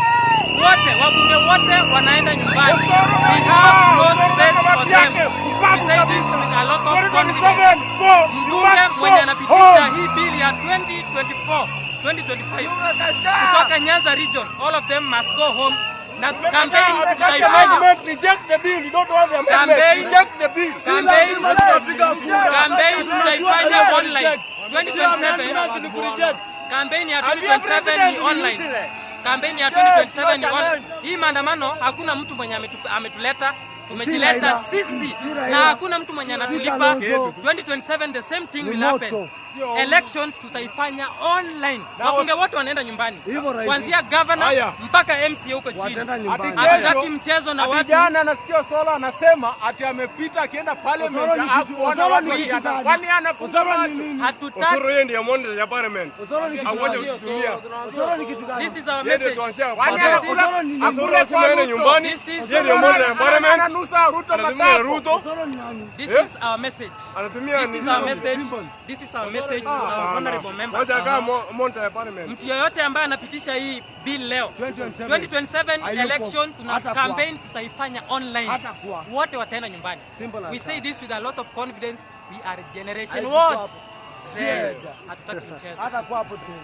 Speaker 4: wote wabunge wote wanaenda nyumbani. We have no space for them. We say this with a lot of confidence. Mbunge mwenye anapitisha hii bill ya 2025 kutoka Nyanza region, all of them must go home. Na campaign tutaifanya. Campaign tutaifanya online. 2027 campaign ya 2027 ni online. Campaign ya 2027 ni online. Hii maandamano hakuna mtu mwenye ametuleta, tumejileta sisi na hakuna mtu mwenye anatulipa. 2027 the same thing will happen. Elections tutaifanya online. Wabunge wote wanaenda nyumbani. Kuanzia governor mpaka MCA huko chini. Hatutaki mchezo na watu.
Speaker 3: Jana nasikia Osoro anasema ati amepita akienda parliament hakuona watu wakiandamana. Kwani anafunga macho?
Speaker 4: Hatutaki.
Speaker 1: Osoro yeye ndiye mwende ya parliament. Awaje kutumia.
Speaker 4: Osoro ni kitu gani? This is our message.
Speaker 1: Kwani anakula kwa nyumbani. Yeye ndiye mwende ya parliament.
Speaker 3: Ananusa Ruto.
Speaker 4: This is our message. This is our message. This is our message to our honorable members. Mtu yoyote ambaye anapitisha hii bill leo 2027 election tuna campaign tutaifanya online. Wote wataenda nyumbani. We say this with a lot of confidence. We are generation what? Z. Hatutaki mchezo. Hata kwa hapo tena.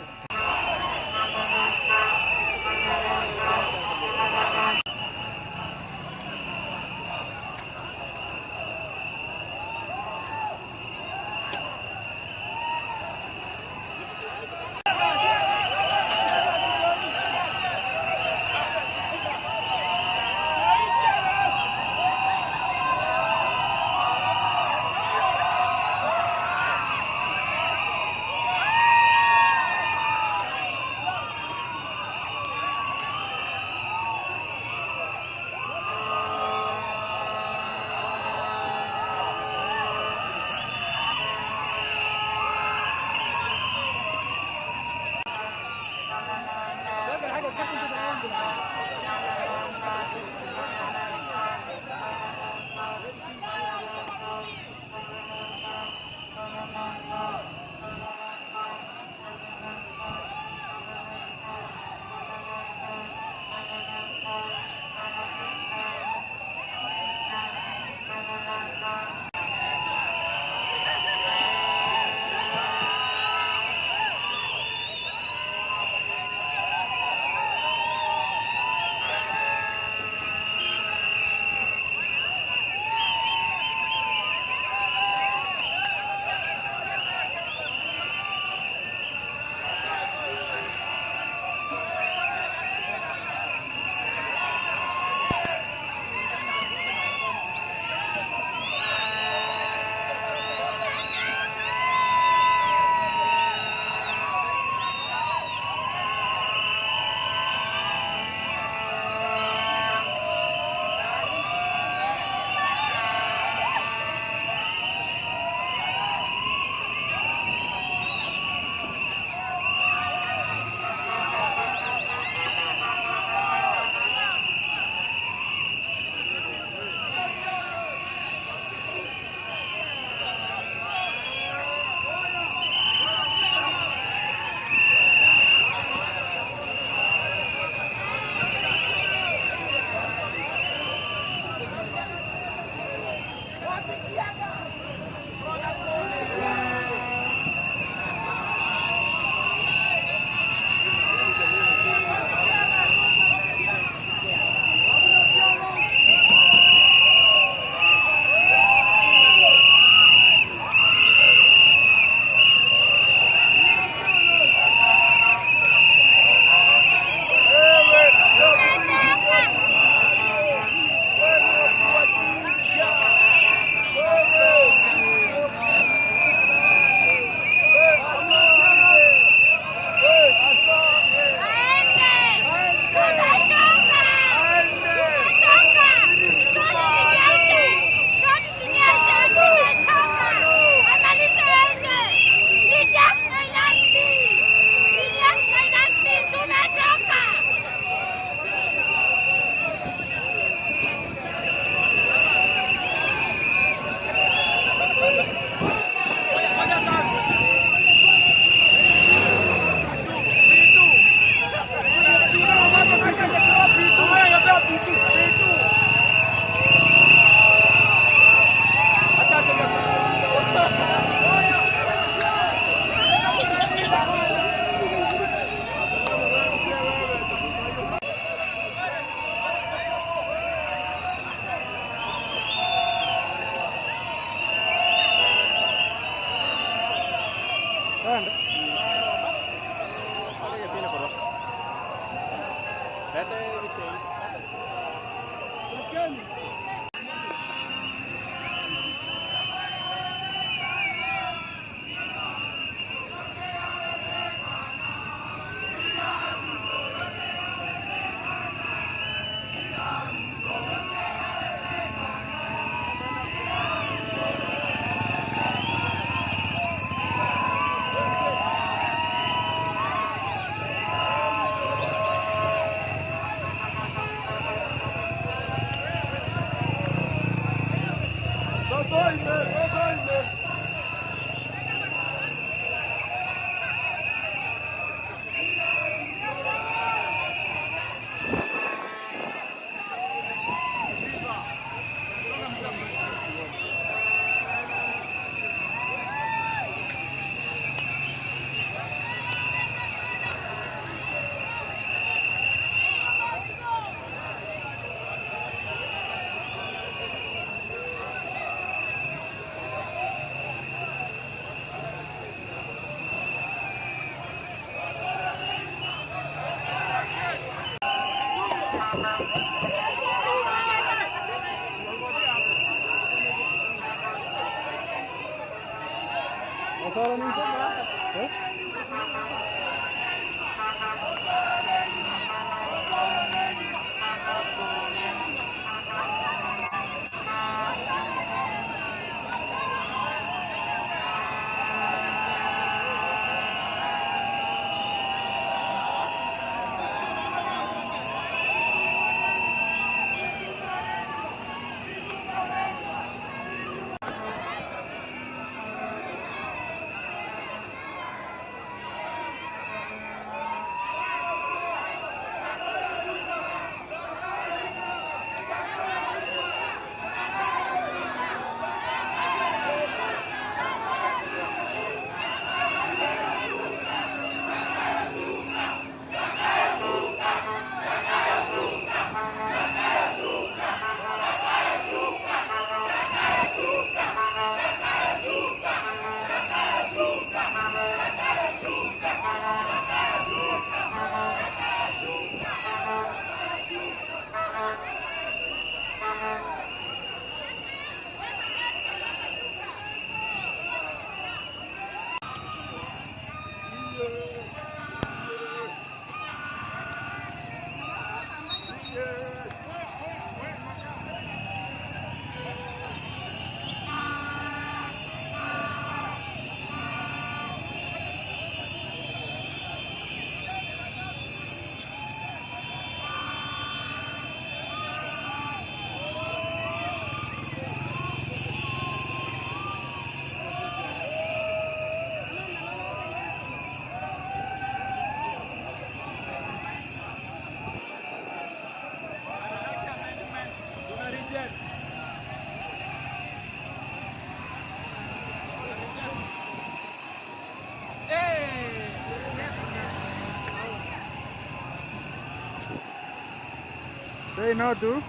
Speaker 3: Say no to.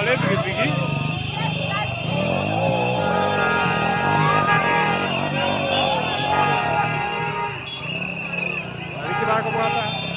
Speaker 5: Wale pikipiki. Wale kibaka.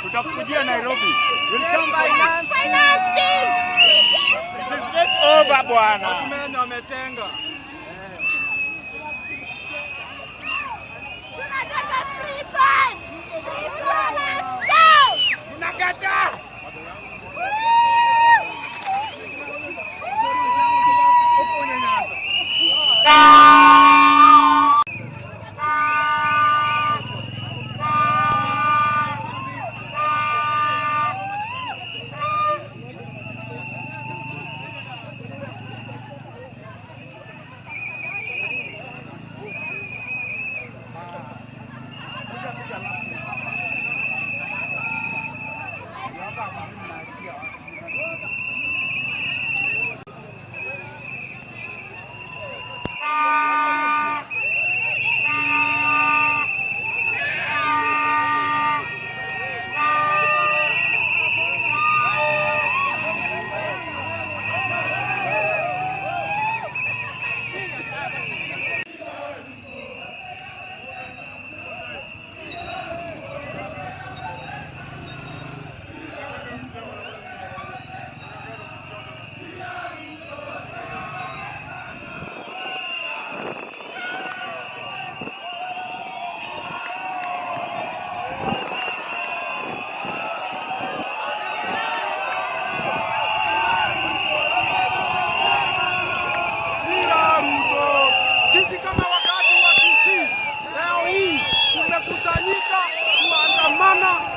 Speaker 5: Tutakujia Nairobi.
Speaker 2: Finance fee.
Speaker 5: It is not over bwana.
Speaker 2: Tunataka free funds. Free funds. Go.
Speaker 5: Tunakataa.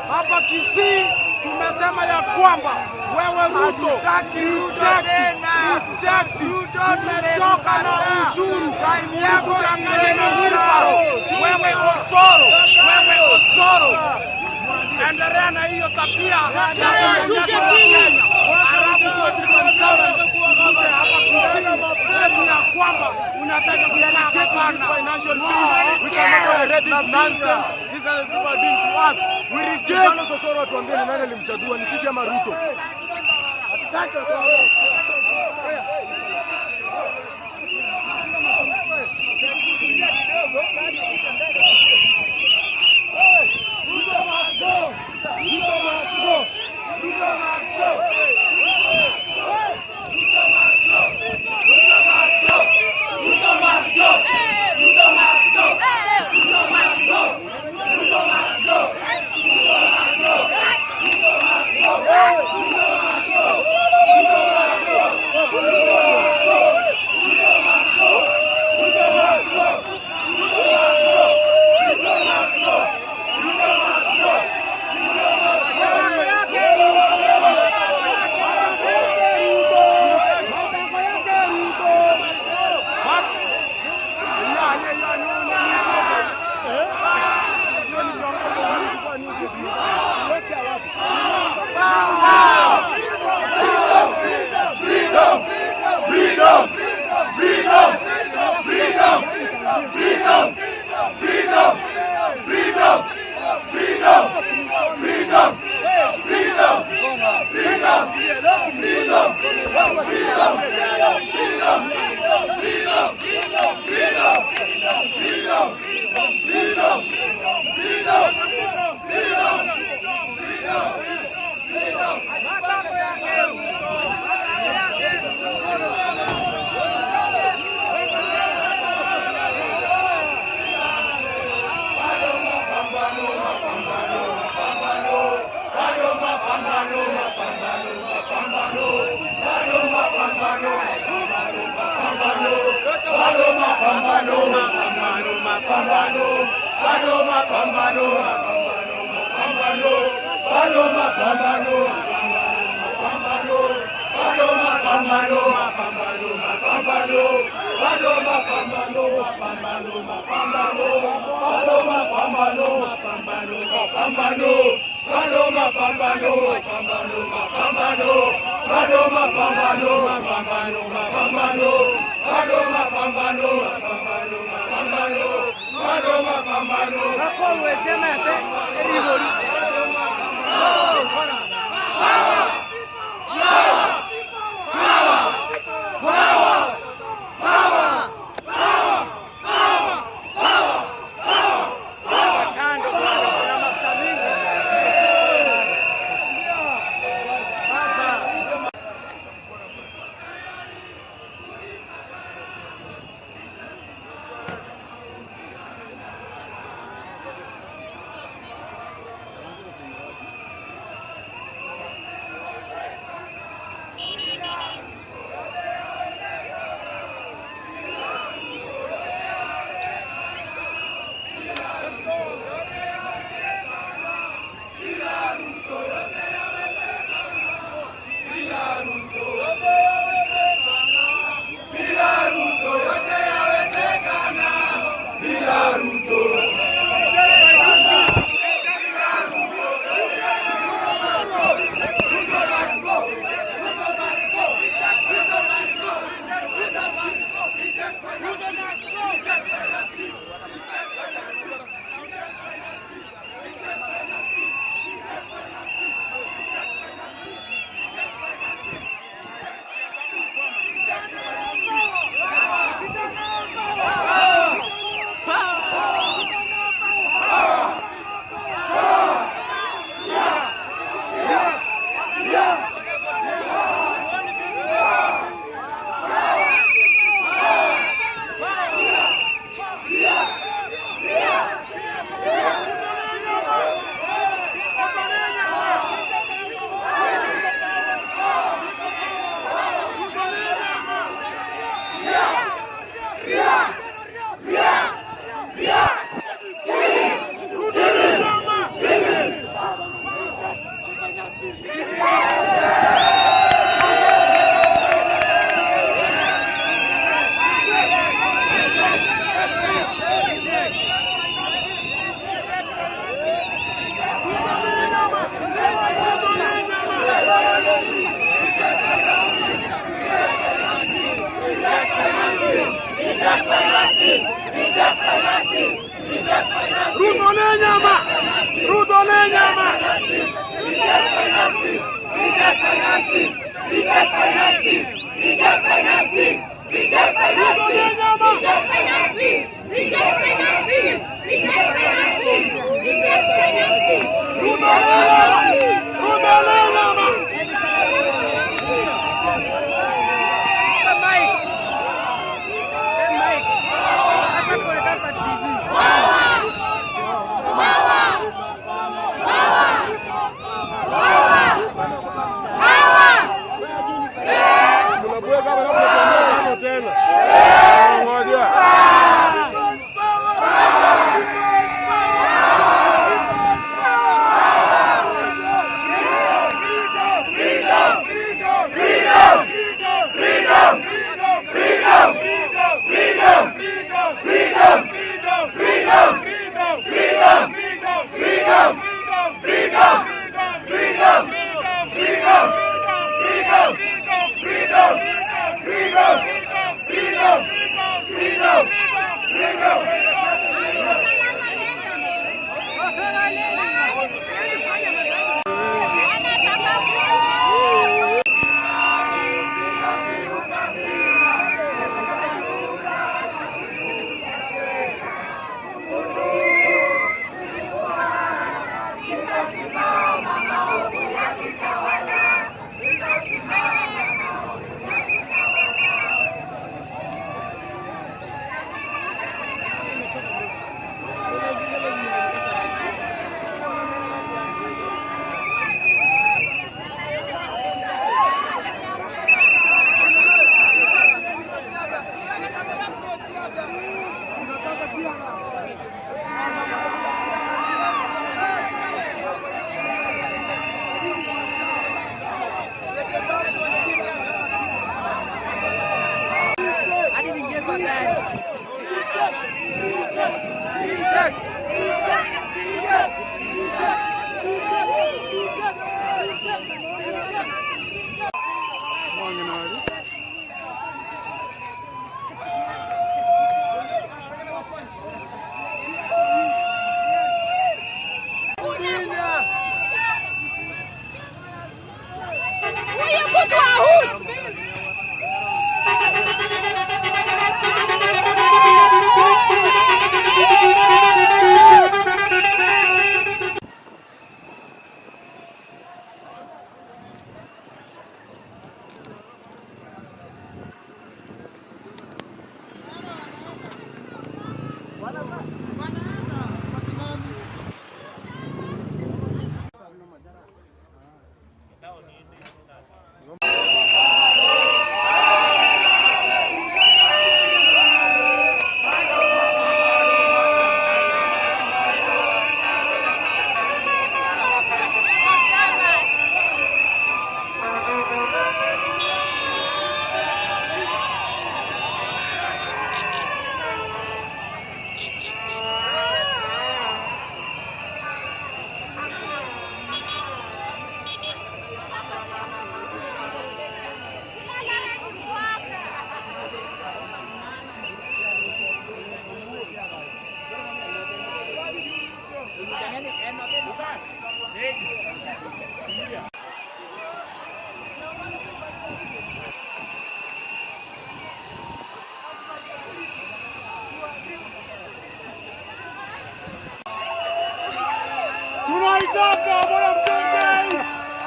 Speaker 3: Hapa Kisii tumesema ya kwamba wewe Ruto tumechoka na ushuru yako wewe Osoro, endelea na hiyo tabia ya Kenya. Kwamba unataka
Speaker 1: financial bill. We cannot tolerate this nonsense. These are the people are doing to us. We reject. Osoro atuambie ni nani alimchagua, ni sisi ama Ruto?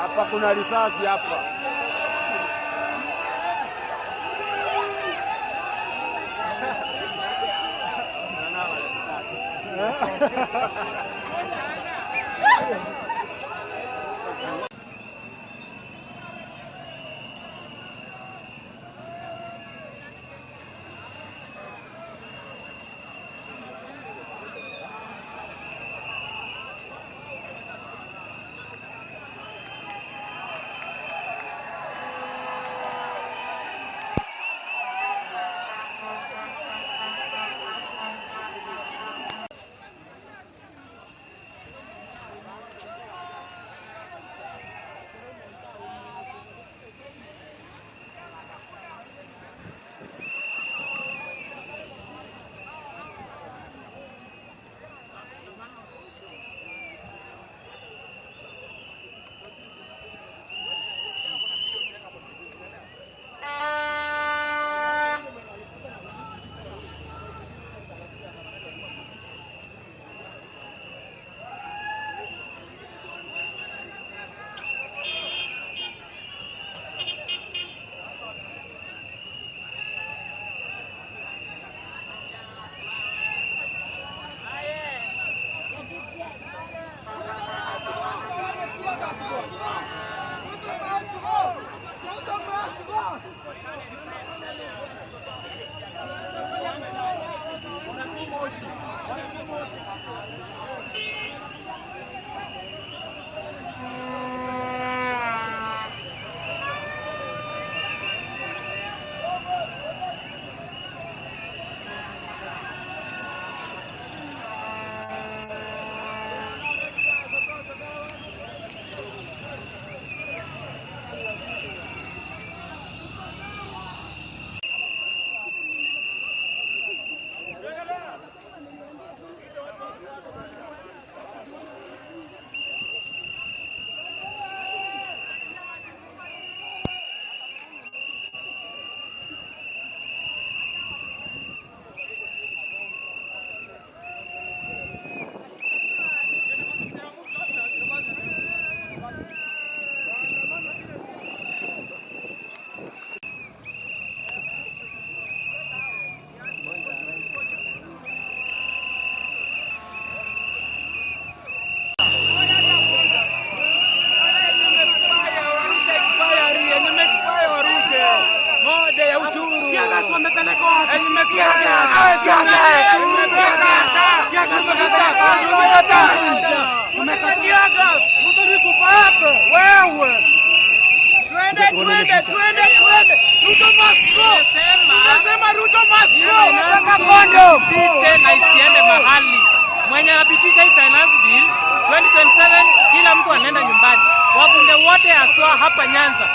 Speaker 3: Hapa kuna risasi hapa.
Speaker 4: Na isiende mahali. Mwenye anapitisha hii finance bill 2027 kila mtu anaenda nyumbani. Wabunge wote haswa hapa Nyanza,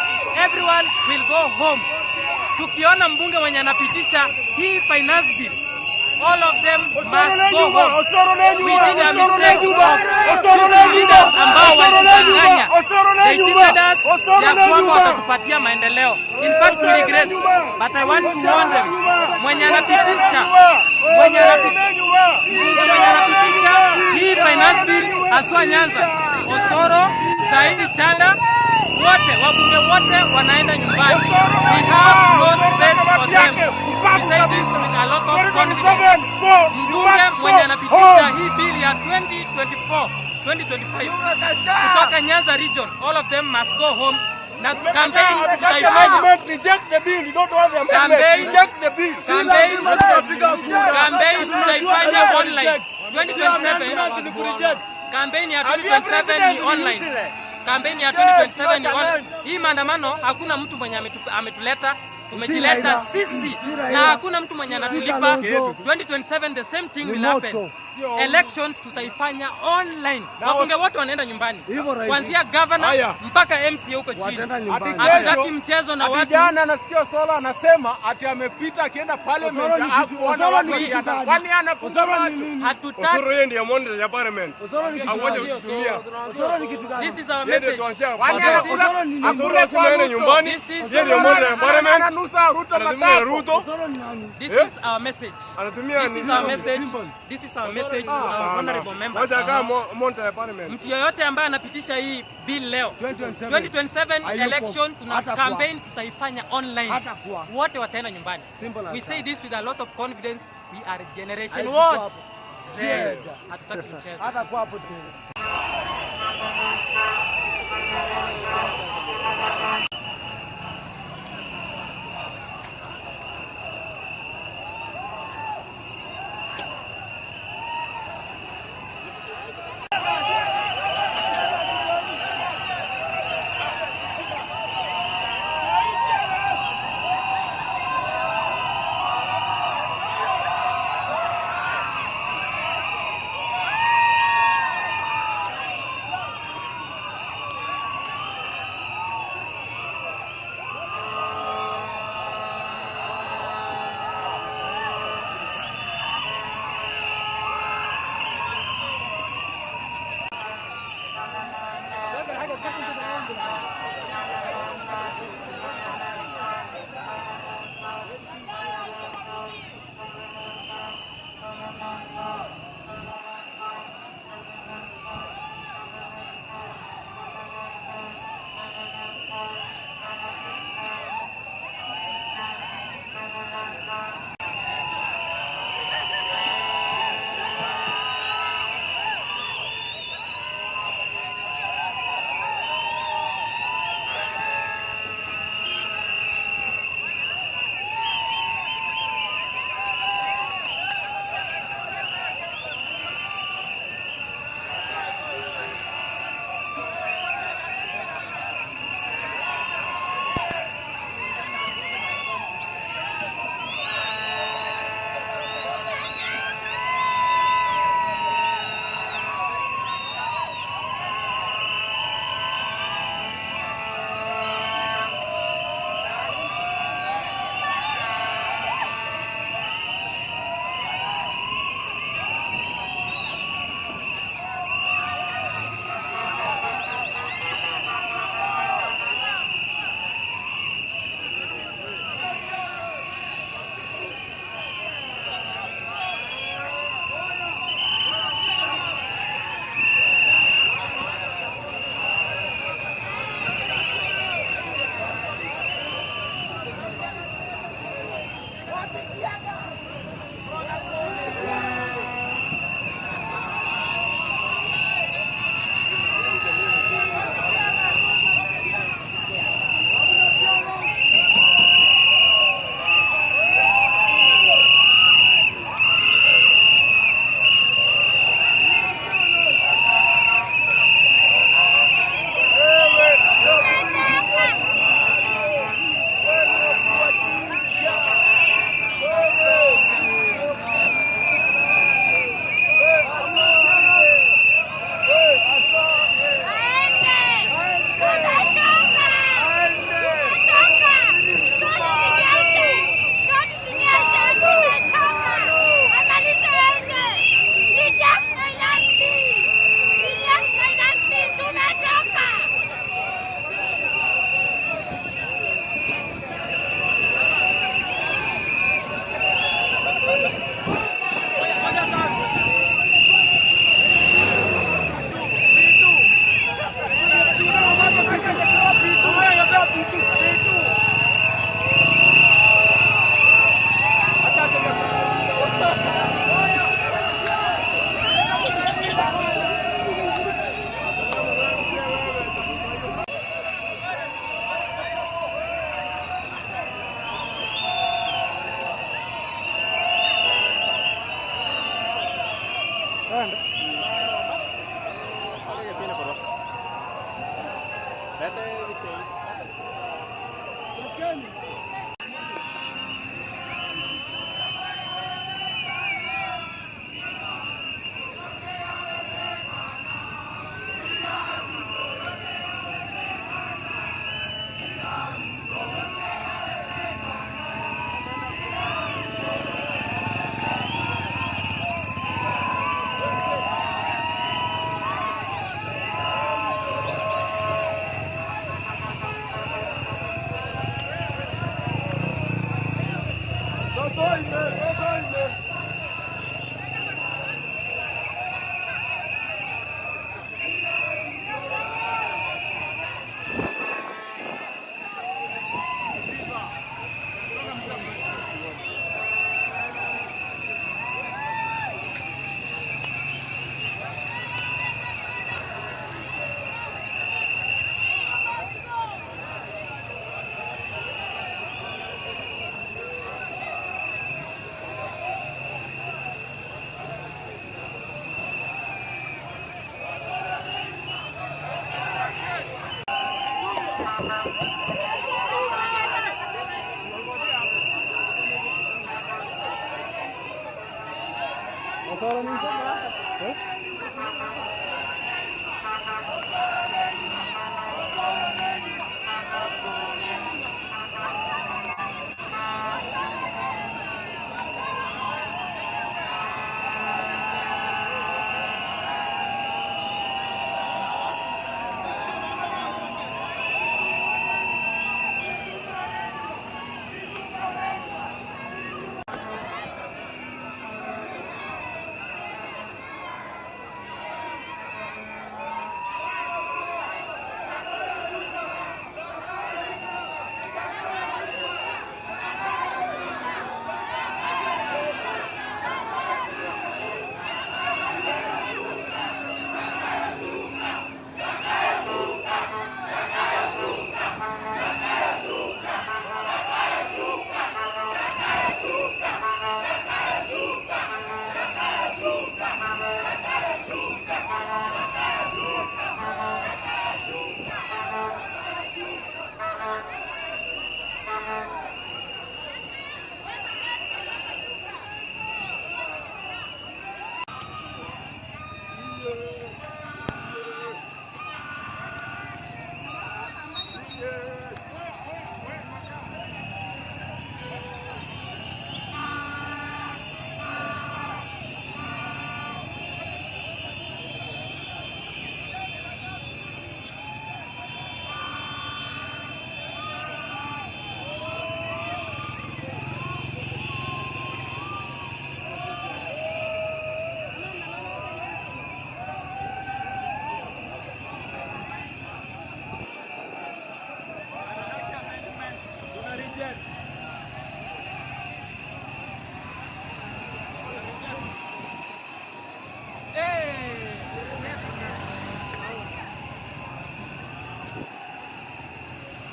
Speaker 4: everyone will go home. Tukiona mbunge mwenye anapitisha hii finance bill, all of them must go home. We did a mistake of leaders ambao walitudanganya. They cheated us ya kwamba watatupatia maendeleo. In fact, we regret, but I want to warn them. Mwenye anapitisha hii finance bill haswa Nyanza, Osoro, Saidi Chanda, wote wabunge wote wanaenda nyumbani. We have no space for them. We say this with a lot of confidence. Mbunge mwenye anapitisha hii bill ya 2025 kutoka Nyanza region, all of them must go home. Na campaign tutaifanya.
Speaker 3: Reject the bill. You don't want the amendment. Reject the bill.
Speaker 4: Campaign tutaifanya online. 2027 campaign ya 2027 ni online. Campaign ya 2027 ni online. Hii maandamano hakuna mtu mwenye ametuleta, tumejileta sisi na hakuna mtu mwenye anatulipa. 2027 the same thing will happen. Elections tutaifanya online. Wabunge wote wanaenda nyumbani. Kuanzia governor mpaka MC huko chini. Hatutaki mchezo na watu.
Speaker 3: Jana nasikia Osoro anasema ati amepita akienda parliament hakuona watu wakiata. Kwani anafunga macho?
Speaker 4: Hatutaki.
Speaker 1: Osoro yeye ndiye monde ya parliament. Awaje kutumia.
Speaker 4: Osoro ni kitu gani? This is our message.
Speaker 1: Osoro asiende nyumbani. Yeye ndiye monde ya parliament.
Speaker 3: Ananusa Ruto.
Speaker 4: This is our message. This is our message to our honorable members. Mtu yoyote ambaye anapitisha hii bill leo 2027 election tuna campaign tutaifanya online. Wote wataenda nyumbani. We say this with a lot of confidence. We are generation what? Z. Hatutaki mchezo.
Speaker 3: Hata kwa hapo tena.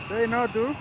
Speaker 3: Say no to.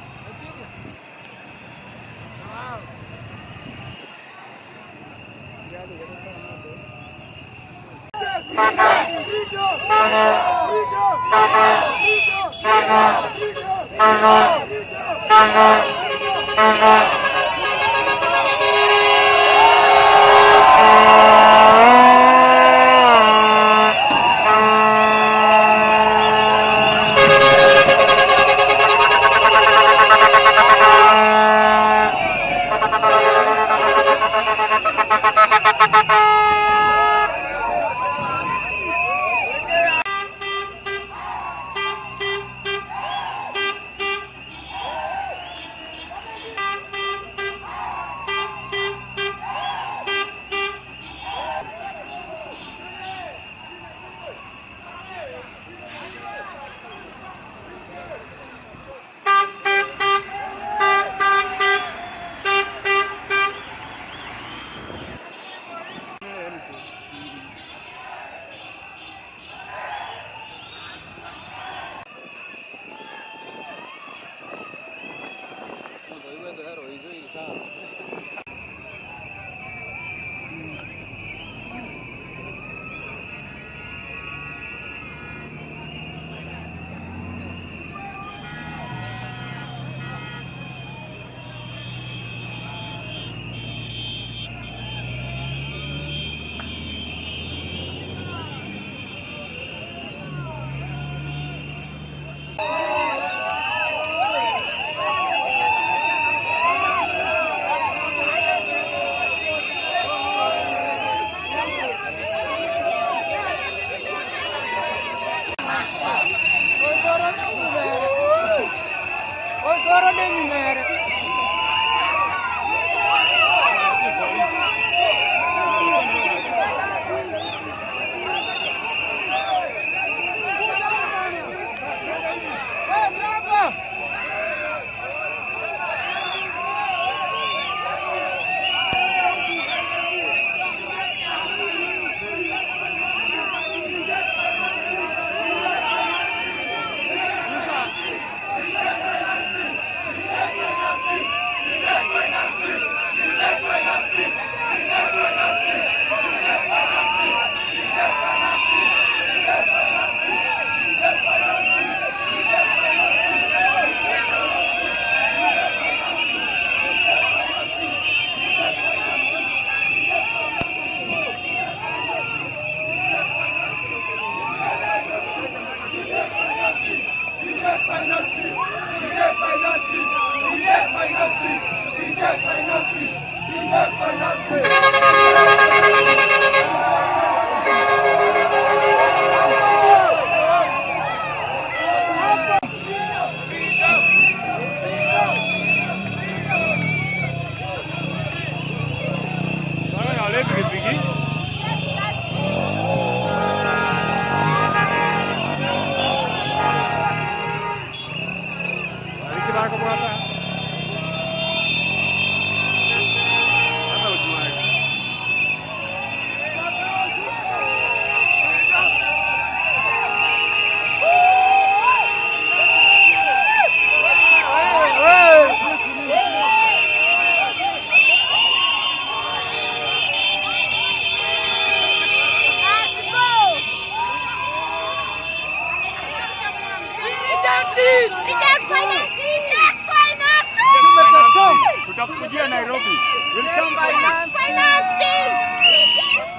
Speaker 5: Tutakujia Nairobi. We'll come
Speaker 2: Finance bill.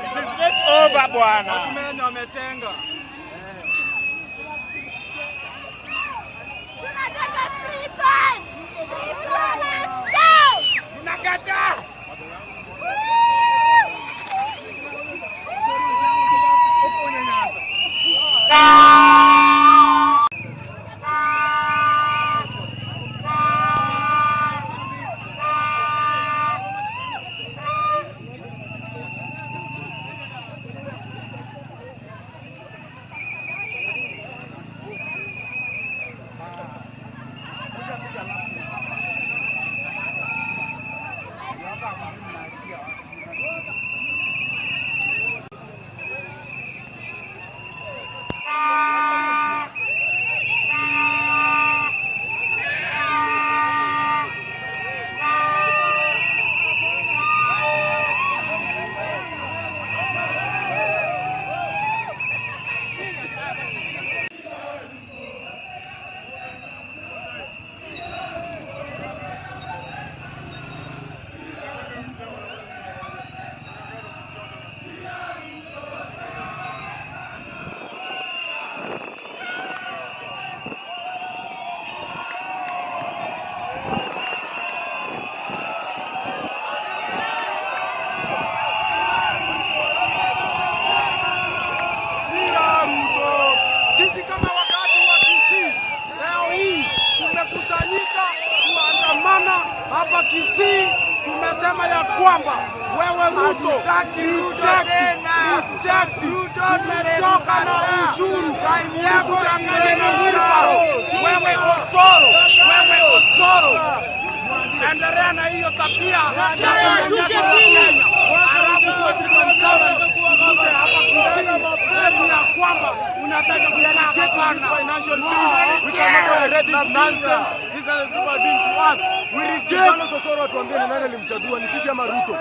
Speaker 5: It is not over bwana.
Speaker 3: Wametenga.
Speaker 2: Tunataka free bus. Free bus. Let's go.
Speaker 5: Tunakataa.
Speaker 3: Sisi kama wakati wa Kisii leo hii tumekusanyika kuandamana hapa Kisii. Tumesema ya kwamba wewe Ruto, tumetoka na ushuru yako wewe Osoro, endelea na hiyo tabia ya kwamba unataka
Speaker 1: financial bill. We cannot tolerate this nonsense. These people are doing to us. We reject. Osoro atuambie nani alimchagua, ni sisi ama Ruto?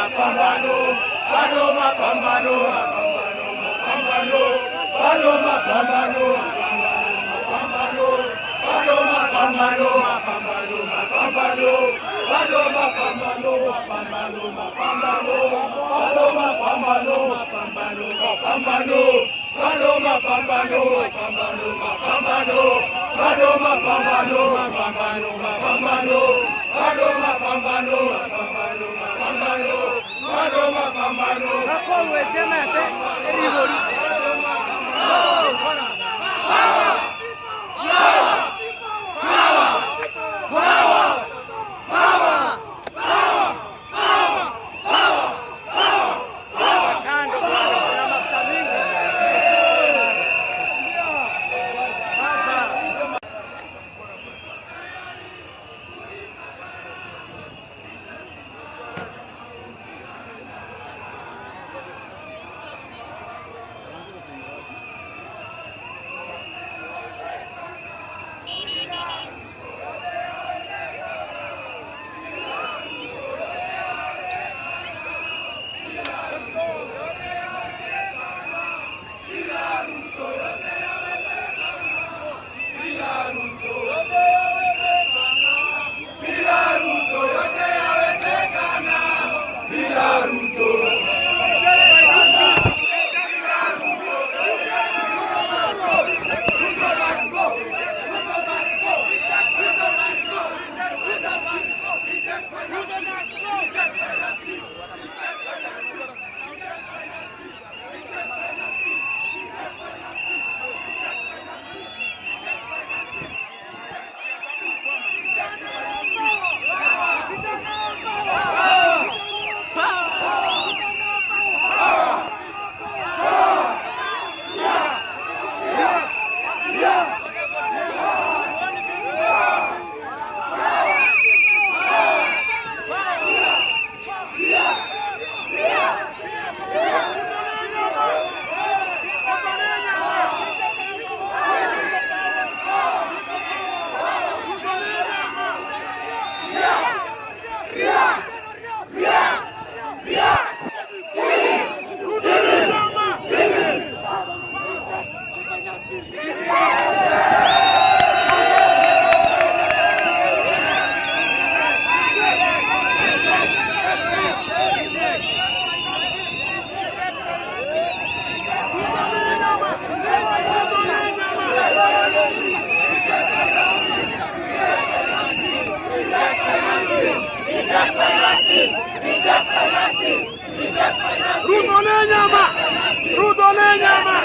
Speaker 3: mapambano, bado mapambano, mapambano, bado mapambano, mapambano, bado mapambano, mapambano, mapambano, bado mapambano, mapambano, mapambano, bado mapambano, mapambano, mapambano, bado mapambano, mapambano, mapambano, bado mapambano, mapambano, mapambano, bado mapambano, mapambano, mapambano, bado mapambano.
Speaker 4: Hapo wesema eribori.
Speaker 3: Ruto le nyama! Ruto le nyama!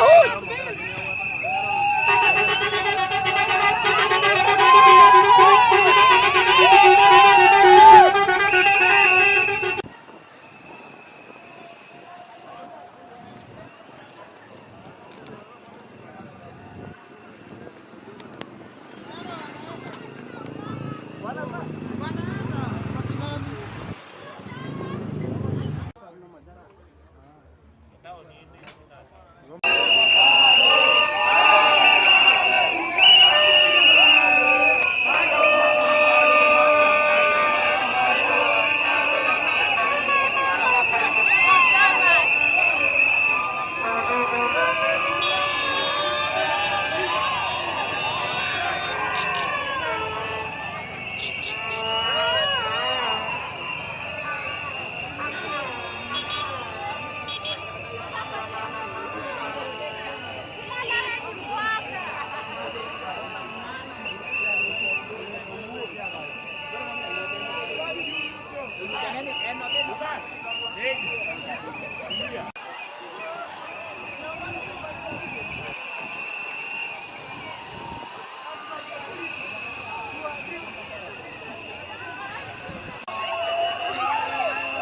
Speaker 2: neighborhoods.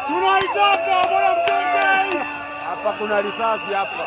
Speaker 5: Tunaitaka bwana mtende.
Speaker 1: Hapa kuna risasi hapa.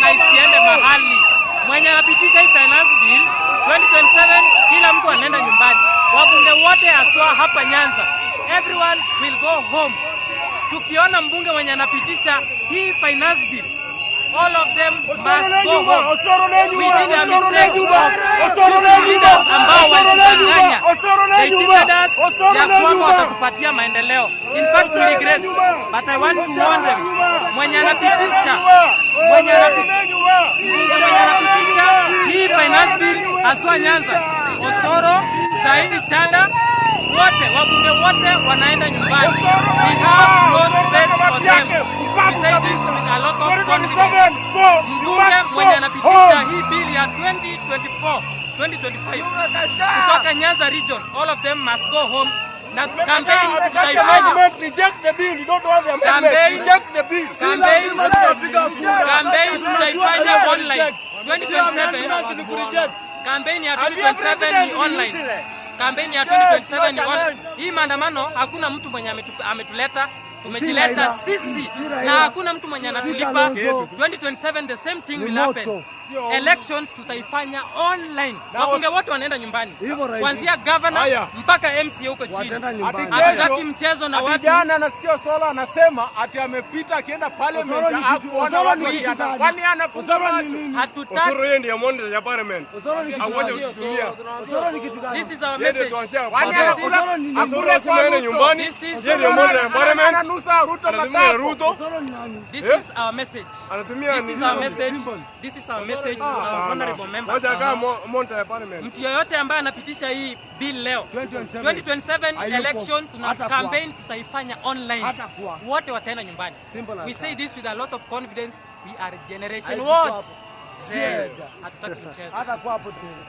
Speaker 4: Na isiende mahali. Mwenye anapitisha hii finance bill 2027 kila mtu anaenda nyumbani. Wabunge wote aswa hapa Nyanza, everyone will go home. Tukiona mbunge mwenye anapitisha hii finance bill, all of them must go home. We did a mistake of leaders ambao kutudanganya. They cheated us ya kwamba watatupatia maendeleo. In fact, we regret, but I want to warn them. Mwenye anapitisha hii finance bill haswa Nyanza, Osoro, Saidi Chanda, wote wabunge wote wanaenda nyumbani. We have no space for them. We say this with a lot of confidence. Mbunge mwenye anapitisha hii bill ya 2025 kutoka Nyanza region, all of them must go home. Na campaign tutaifanya.
Speaker 5: Reject the bill. You don't want them.
Speaker 4: Campaign.
Speaker 5: Reject the bill.
Speaker 4: Campaign tutaifanya online. 2027. Campaign ya 2027 ni online. Campaign ya 2027 ni online. Hii maandamano hakuna mtu mwenye ametuleta. Tumejileta sisi na hakuna mtu mwenye anatulipa. 2027 the same thing will happen. Elections tutaifanya online. Wabunge wote wanaenda nyumbani. Kuanzia governor mpaka MCA huko chini. Hatutaki mchezo na watu.
Speaker 5: Jana nasikia Sola anasema ati amepita akienda parliament hakuona watu wakiandamana. Kwani anafunga macho?
Speaker 4: Hatutaki.
Speaker 1: Osoro yeye ndiye monde ya parliament. Awaje kutumia.
Speaker 4: This is our message.
Speaker 1: Osoro tunaenda nyumbani. Yeye ndiye monde ya parliament.
Speaker 5: Ananusa Ruto.
Speaker 4: This is our message. This is our message to our honorable members. Mtu yoyote ambaye anapitisha hii bill leo 2027 election tuna campaign tutaifanya online. Wote wataenda nyumbani. We say this with a lot of confidence. We are generation what? Z. Hatutaki mchezo.
Speaker 3: Hata kwa hapo tena.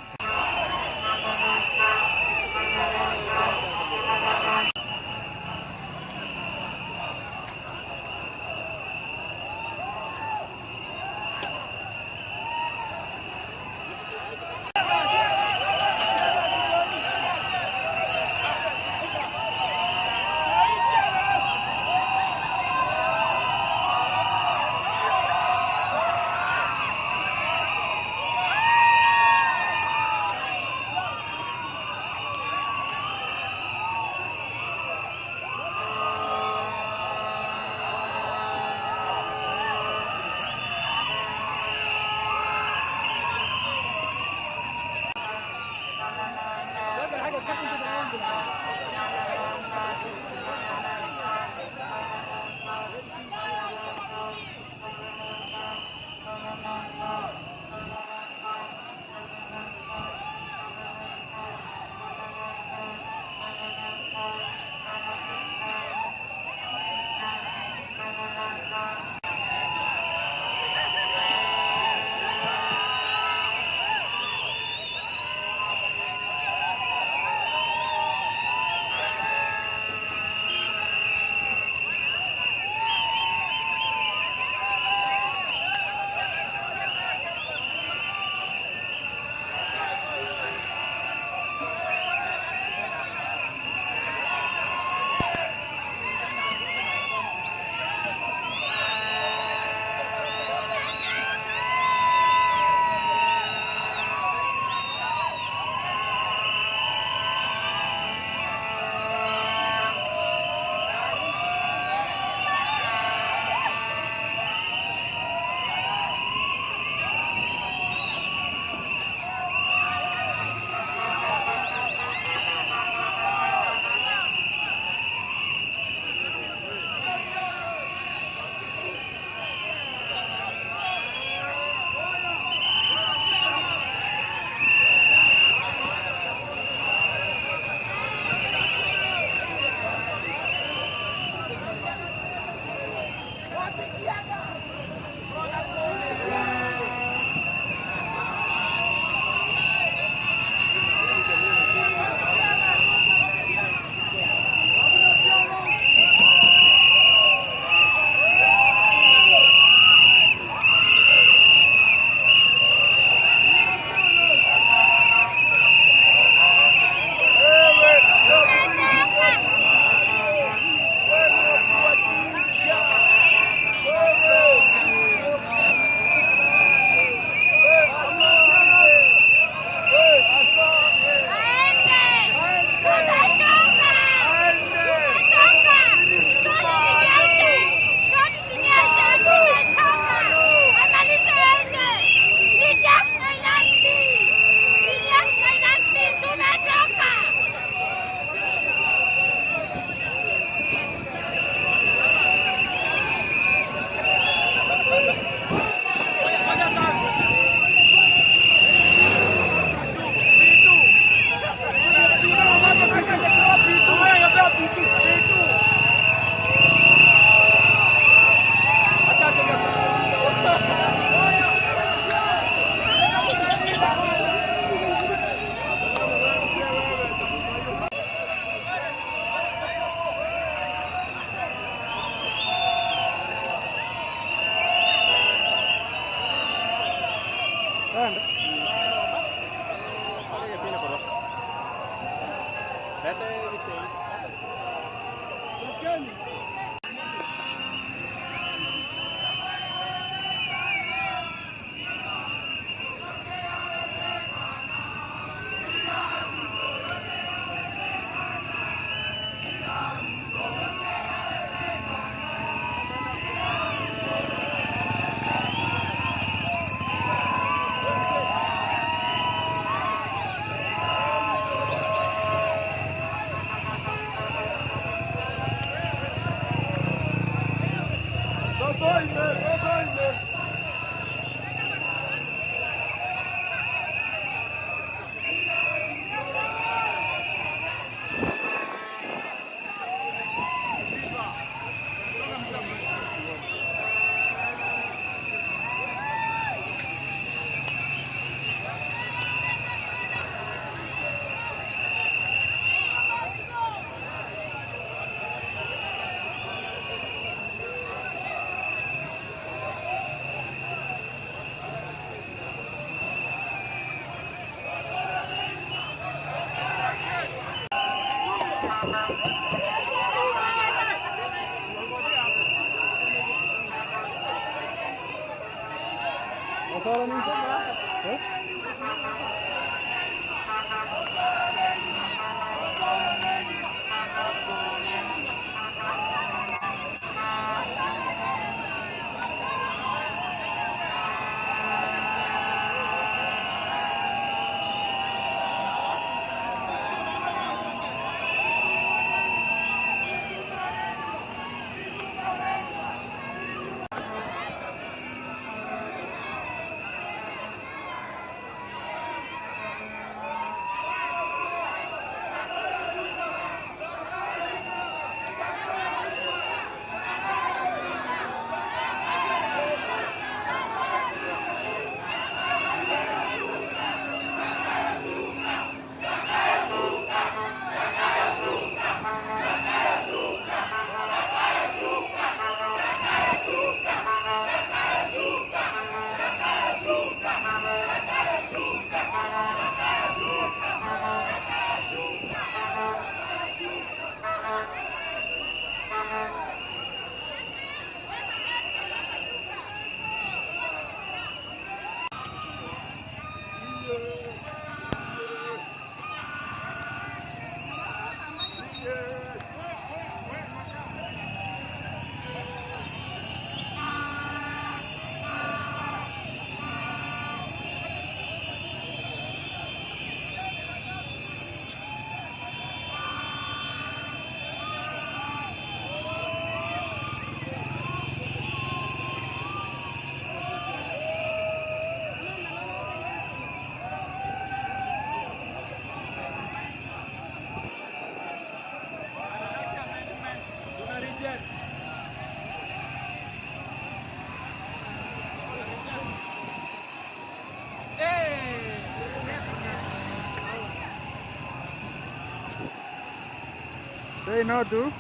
Speaker 3: Say no to.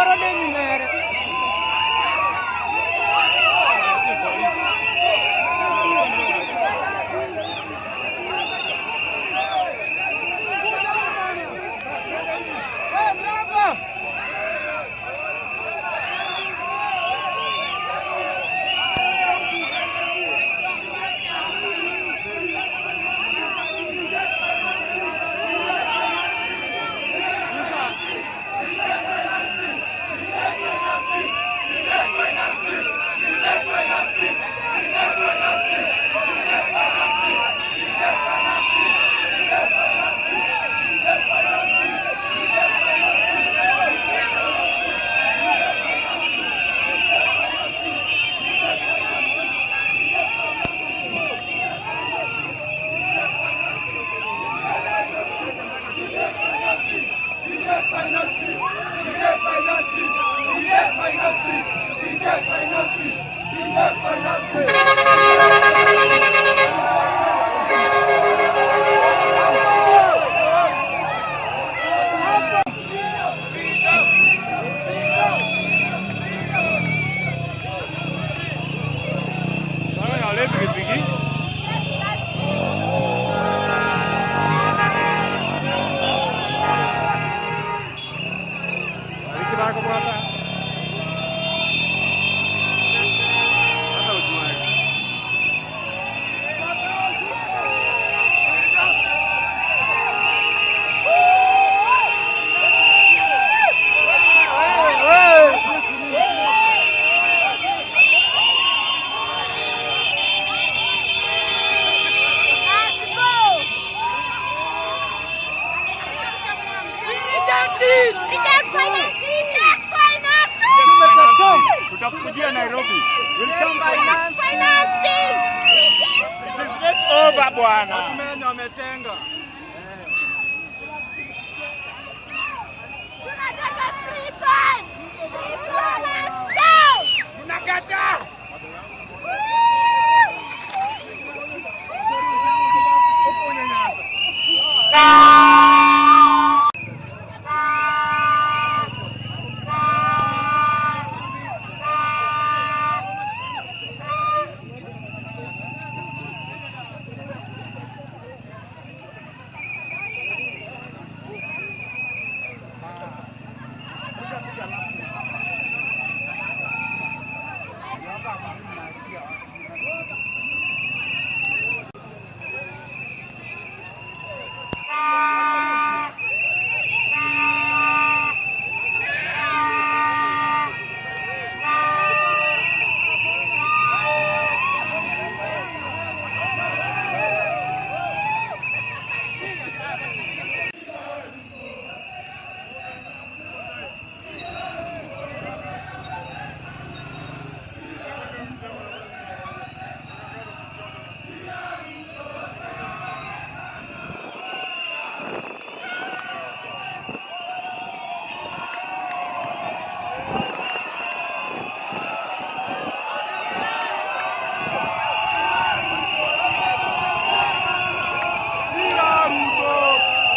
Speaker 3: Osoro ni nyumere.
Speaker 1: Tutakujia Nairobi.
Speaker 2: Finance bill.
Speaker 1: It is not over bwana.
Speaker 3: Watu wametenga.
Speaker 2: Tunataka free pass. Let's go.
Speaker 3: Tunakataa.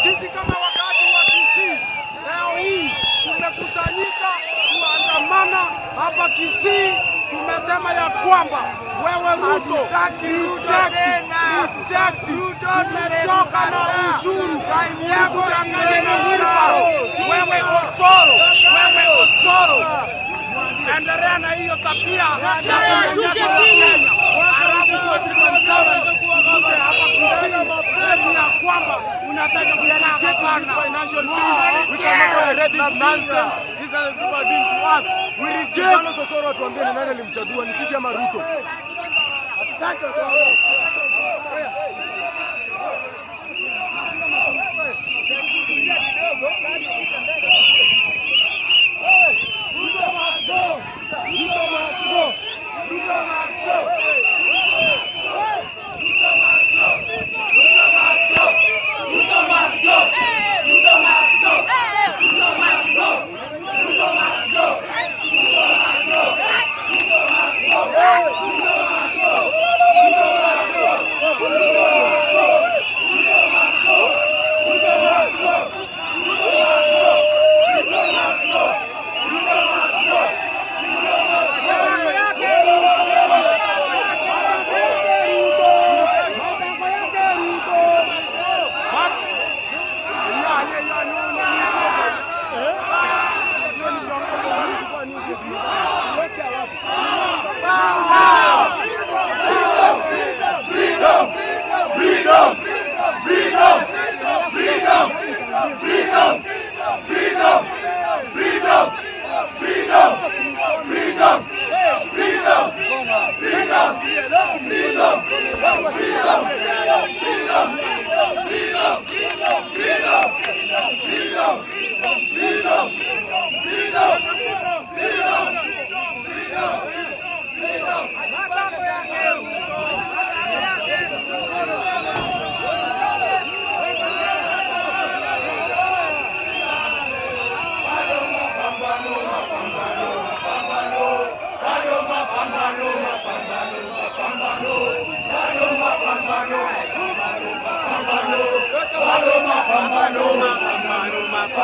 Speaker 3: Sisi kama wakazi wa Kisii leo hii tumekusanyika kuandamana hapa Kisii. Tumesema ya kwamba wewe Ruto, tumechoka na ushuru yako na wilbaro. Wewe Osoro, endelea na hiyo tabia ya kunyanyasa Wakenya. Ya kwamba unataka
Speaker 1: Financial bill. We cannot tolerate this nonsense. These are the people are doing to us. We reject. Osoro tuambie ni nani alimchagua, ni sisi ama Ruto?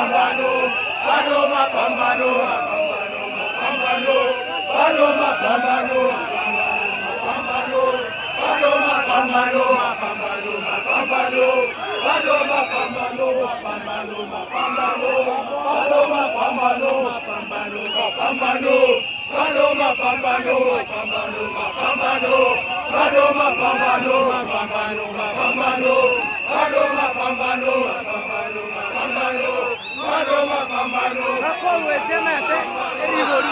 Speaker 3: mapambano, bado mapambano, mapambano, bado mapambano, mapambano, bado mapambano, mapambano, mapambano, bado mapambano, mapambano, mapambano, bado mapambano, mapambano, mapambano, bado mapambano, mapambano, mapambano, bado mapambano, mapambano, mapambano, bado mapambano, mapambano, mapambano, bado mapambano.
Speaker 4: Nakonwe sema ate erigori.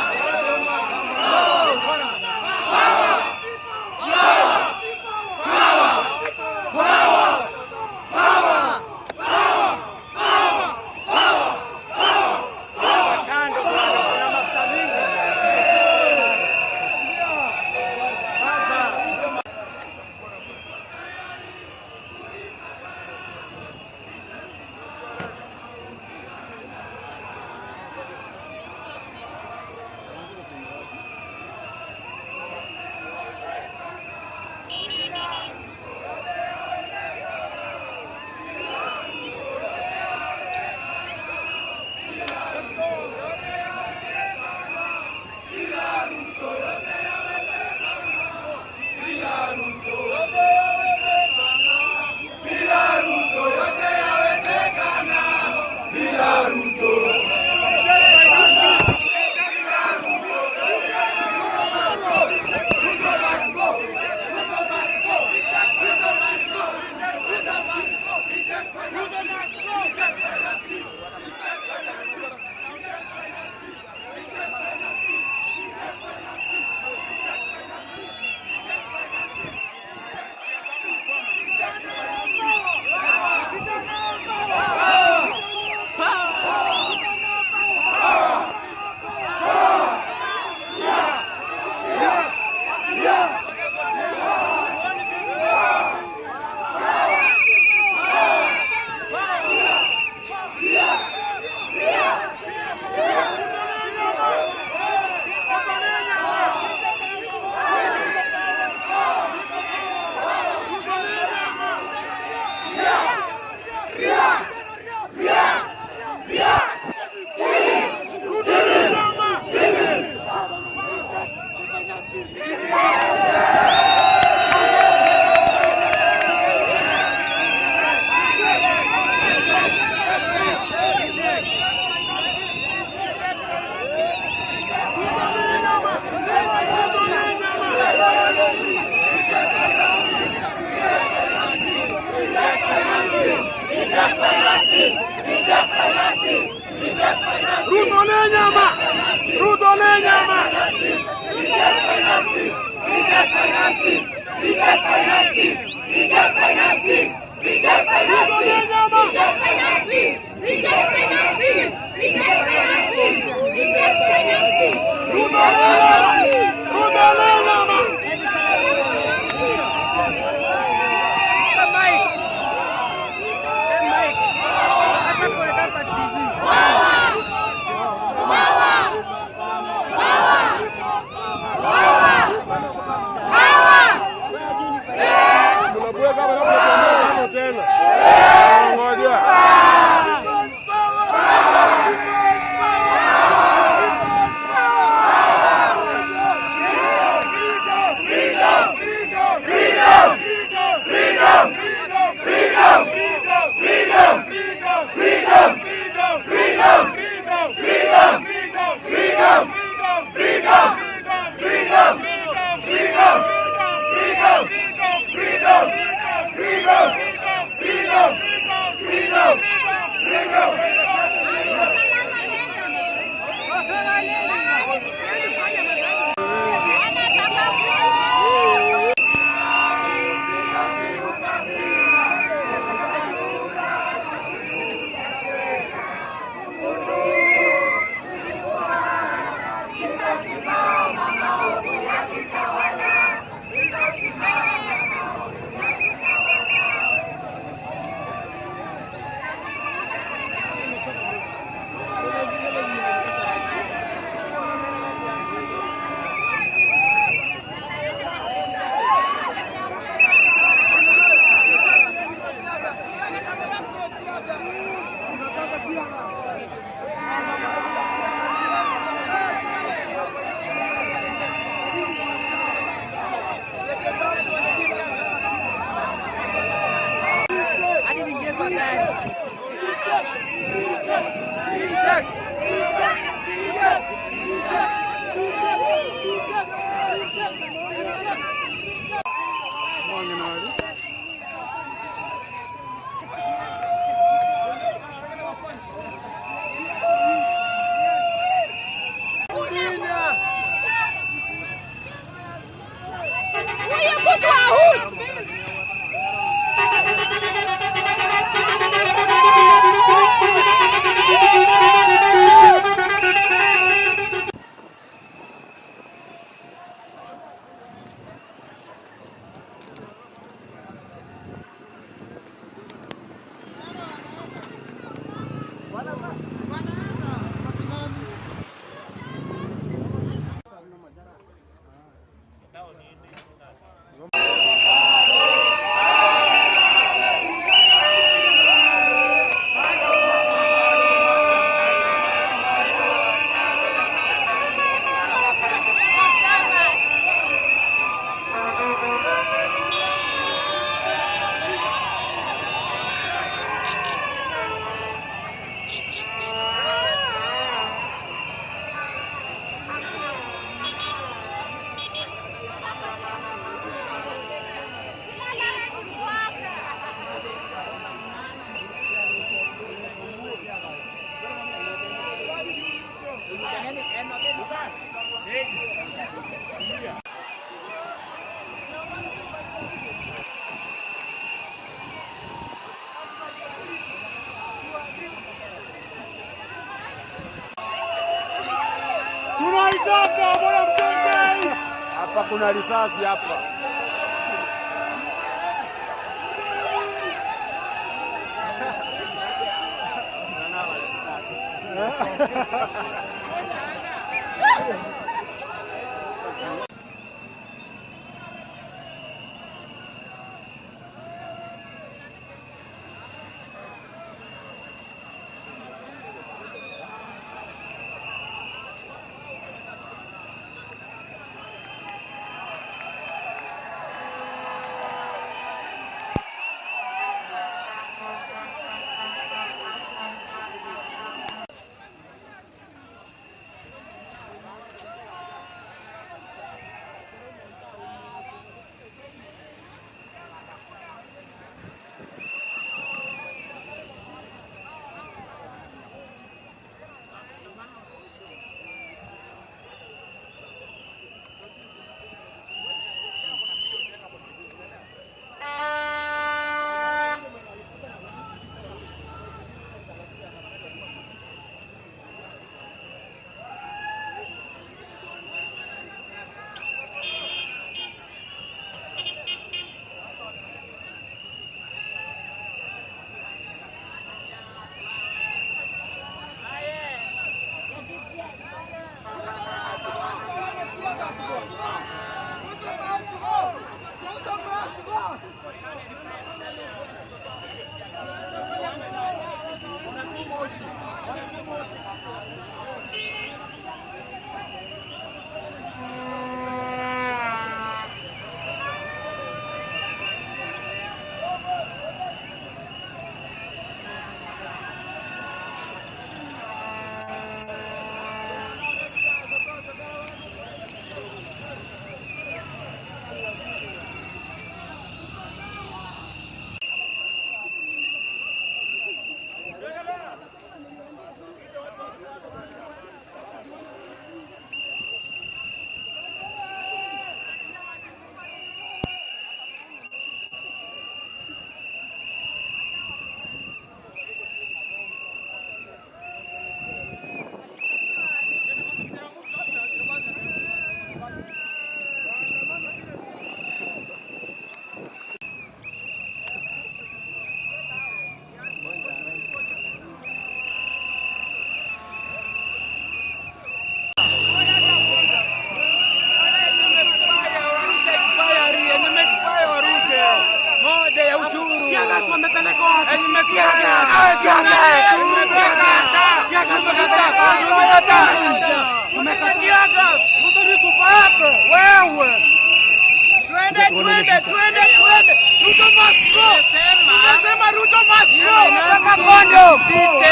Speaker 3: Ruto le nyama! Ruto le nyama! Hapa kuna risasi hapa.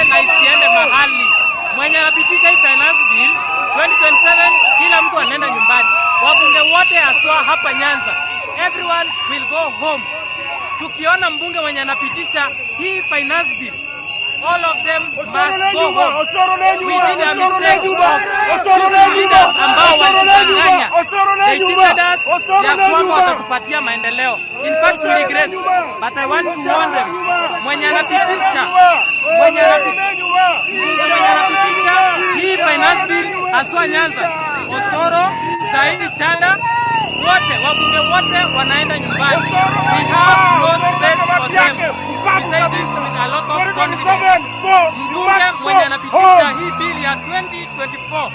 Speaker 4: na isiende mahali. Mwenye anapitisha hii finance bill 2027 kila mtu anaenda nyumbani. Wabunge wote haswa hapa Nyanza, everyone will go home. Tukiona mbunge mwenye anapitisha hii finance bill, all of them must go home. We did a mistake of leaders ambao walidanganya. They cheated us ya kwamba watatupatia maendeleo. In fact, we regret, but I want to warn them. Mwenye anapitisha hii finance bill haswa Nyanza, Osoro, Saidi Chanda, wote wabunge wote wanaenda nyumbani. We have no space for them. We say this with a lot of confidence. Mbunge mwenye anapitisha hii bill ya 2025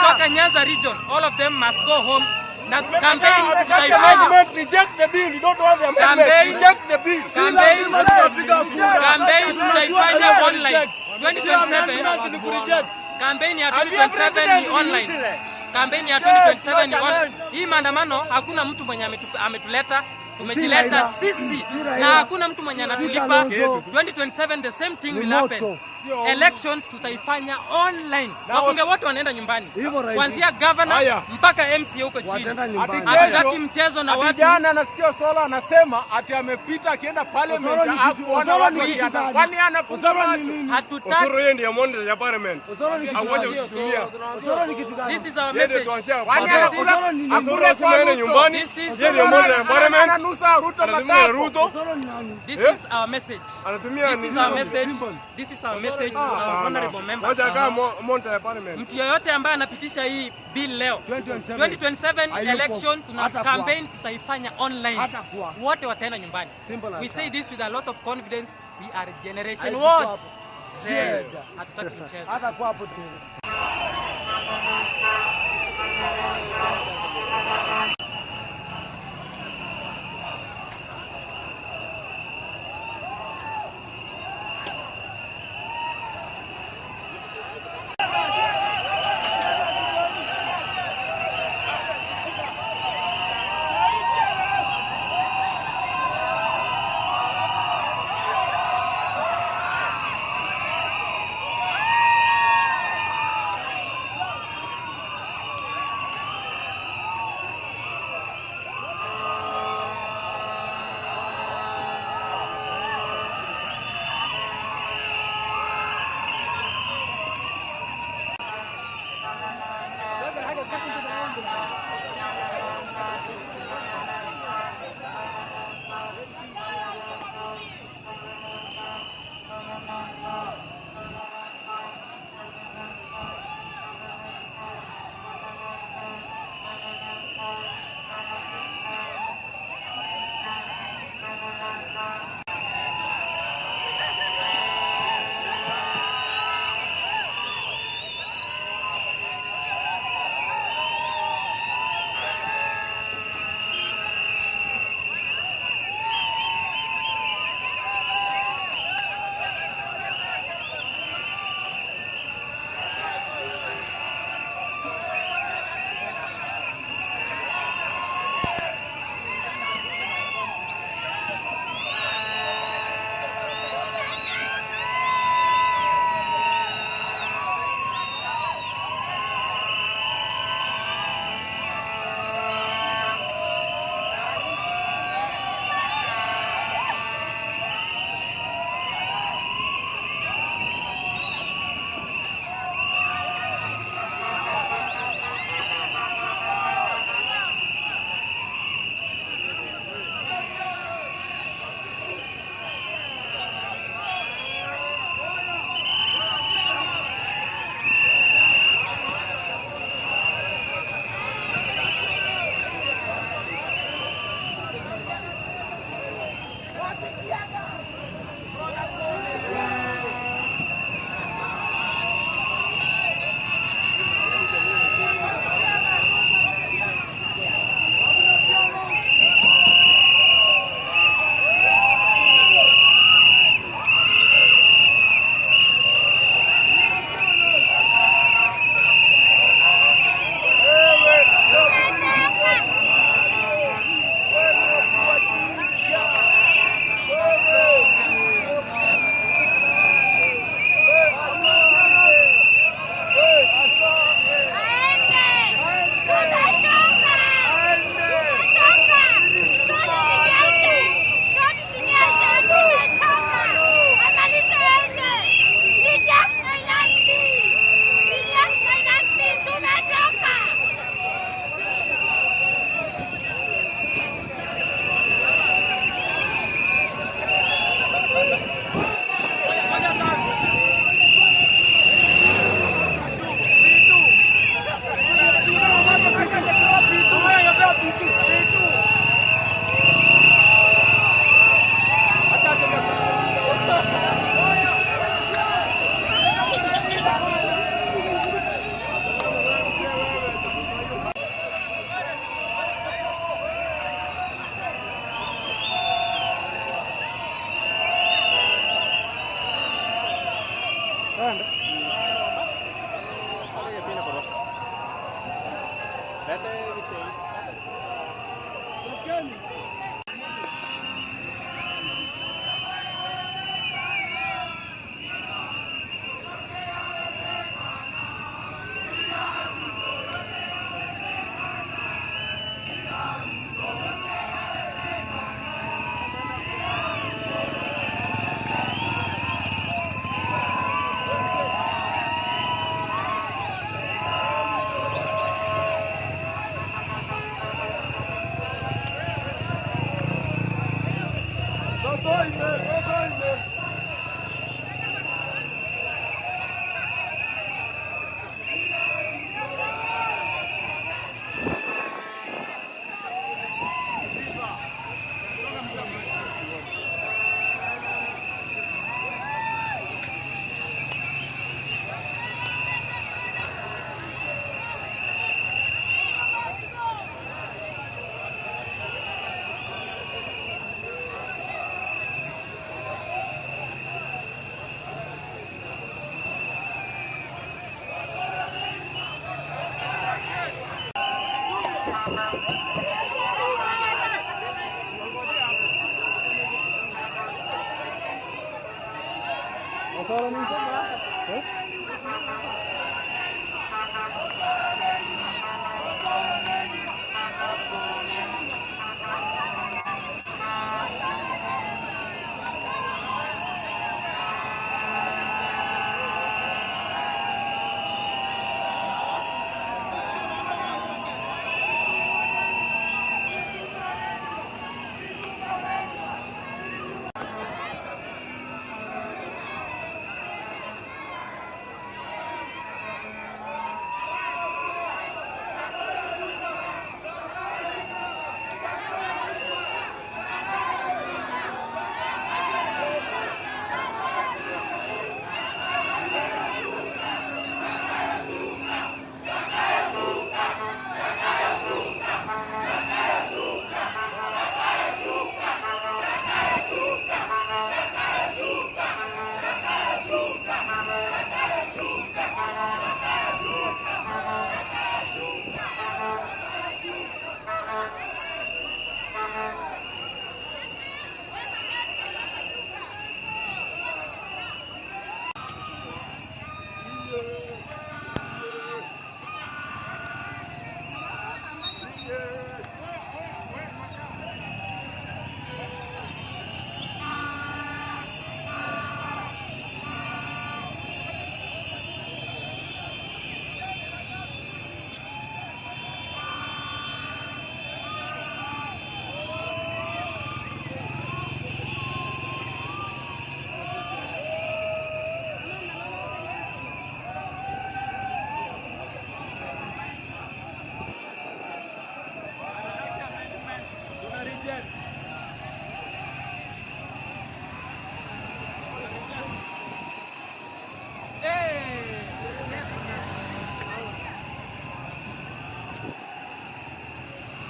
Speaker 4: kutoka Nyanza region, all of them must go home. Na campaign tutaifanya.
Speaker 3: Reject the bill. You don't want the amendment. Reject the bill.
Speaker 4: Campaign tutaifanya online. 2027 campaign ya 2027 ni online. Campaign ya 2027 ni online. Hii maandamano hakuna mtu mwenye ametuleta. Tumejileta sisi na hakuna mtu mwenye anatulipa. 2027 the same thing will happen. Elections tutaifanya online. Wabunge wote wanaenda nyumbani. Kuanzia governor mpaka MC huko chini. Hatutaki mchezo na watu.
Speaker 5: Jana nasikia Osoro anasema ati amepita akienda parliament hakuona watu wakiandamana. Kwani anafunza macho?
Speaker 4: Hatutaki.
Speaker 1: Osoro yeye ndiye mwende ya parliament. Awaje kutumia.
Speaker 3: Osoro ni kitu gani?
Speaker 4: This is our message.
Speaker 1: Kwani anakula kwa nyumbani. Yeye ndiye mwende ya parliament.
Speaker 5: Ananusa Ruto matako.
Speaker 1: Ruto.
Speaker 3: Osoro ni nani?
Speaker 4: This is our message.
Speaker 1: Anatumia
Speaker 4: This is our message. This is our message. message to our honorable members. Mtu yoyote ambaye anapitisha hii bill leo 2027 election tuna campaign tutaifanya online. Wote wataenda nyumbani. We say this with a lot of confidence. We are generation what? Z. Hatutaki mchezo.
Speaker 3: Hata kwa hapo tena.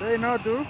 Speaker 3: Say no to.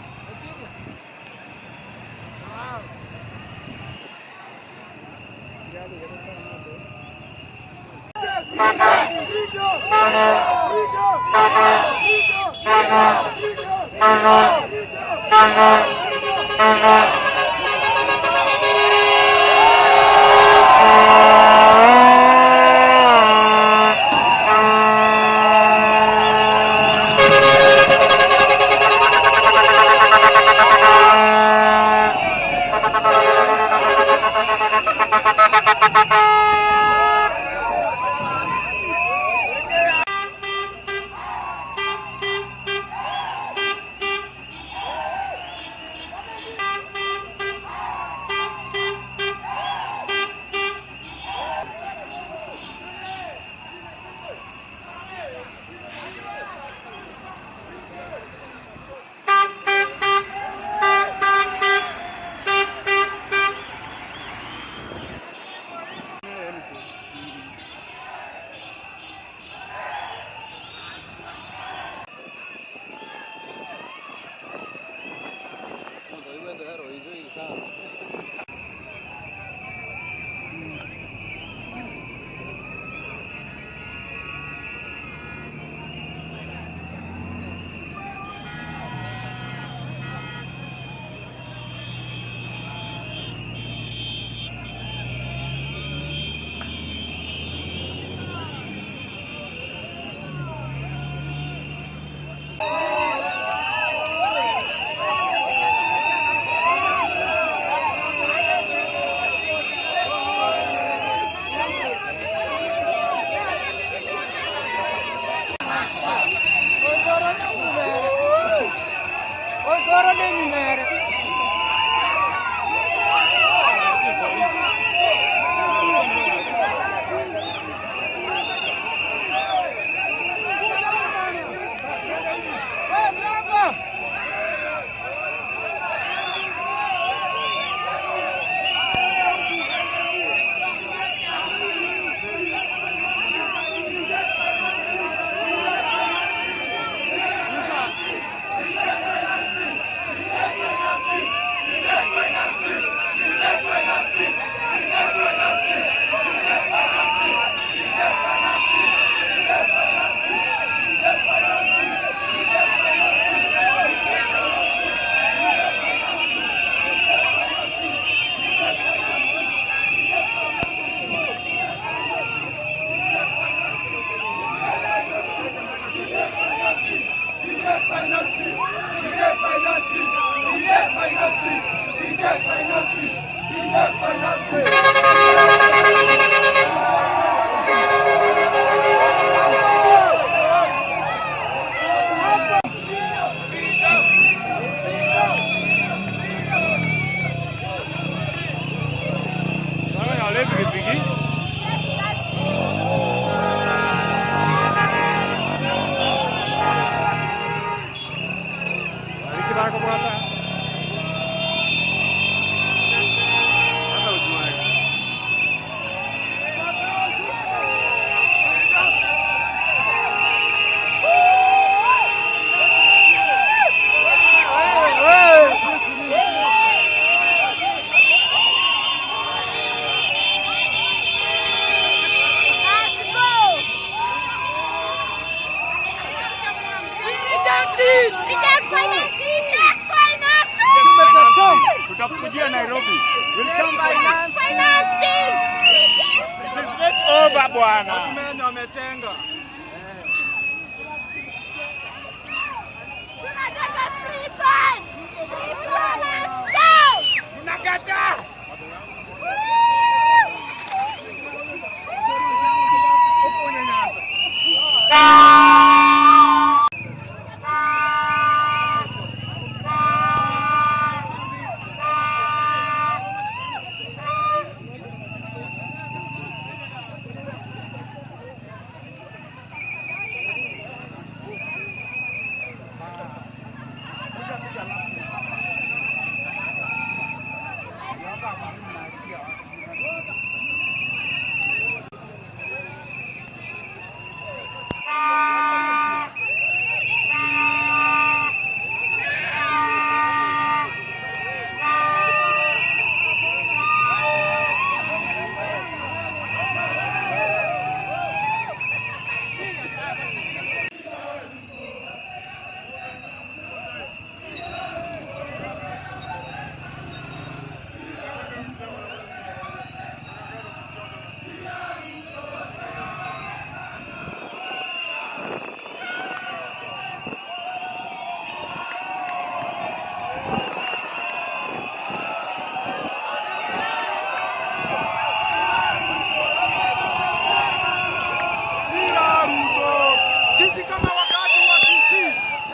Speaker 3: tutakujia Nairobi.
Speaker 2: Finance bill.
Speaker 3: It is not over bwana.
Speaker 5: Wametenga.
Speaker 2: Tunataka free funds. Free funds. Stay.
Speaker 3: Tunakataa.
Speaker 5: Sisi kama wakati wa Kisii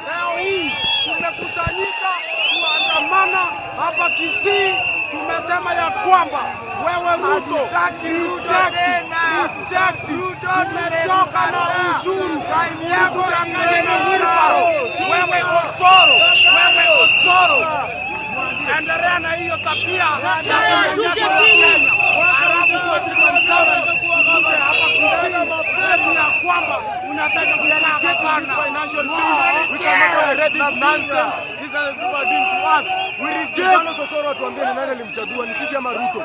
Speaker 5: leo hii tumekusanyika kuandamana hapa Kisii. Tumesema ya kwamba wewe Ruto, tumechoka na ushuru yako wewe Osoro, endelea na hiyo tabia ya kwamba unataka
Speaker 1: financial bill. We cannot tolerate this nonsense. These are the people are doing to us. We reject. Osoro tuambie ni nani alimchagua, ni sisi ama Ruto?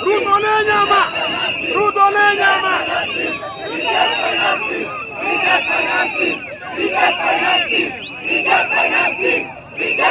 Speaker 5: Ruto ne nyama! Ruto ne nyama!
Speaker 3: Reject finance bill!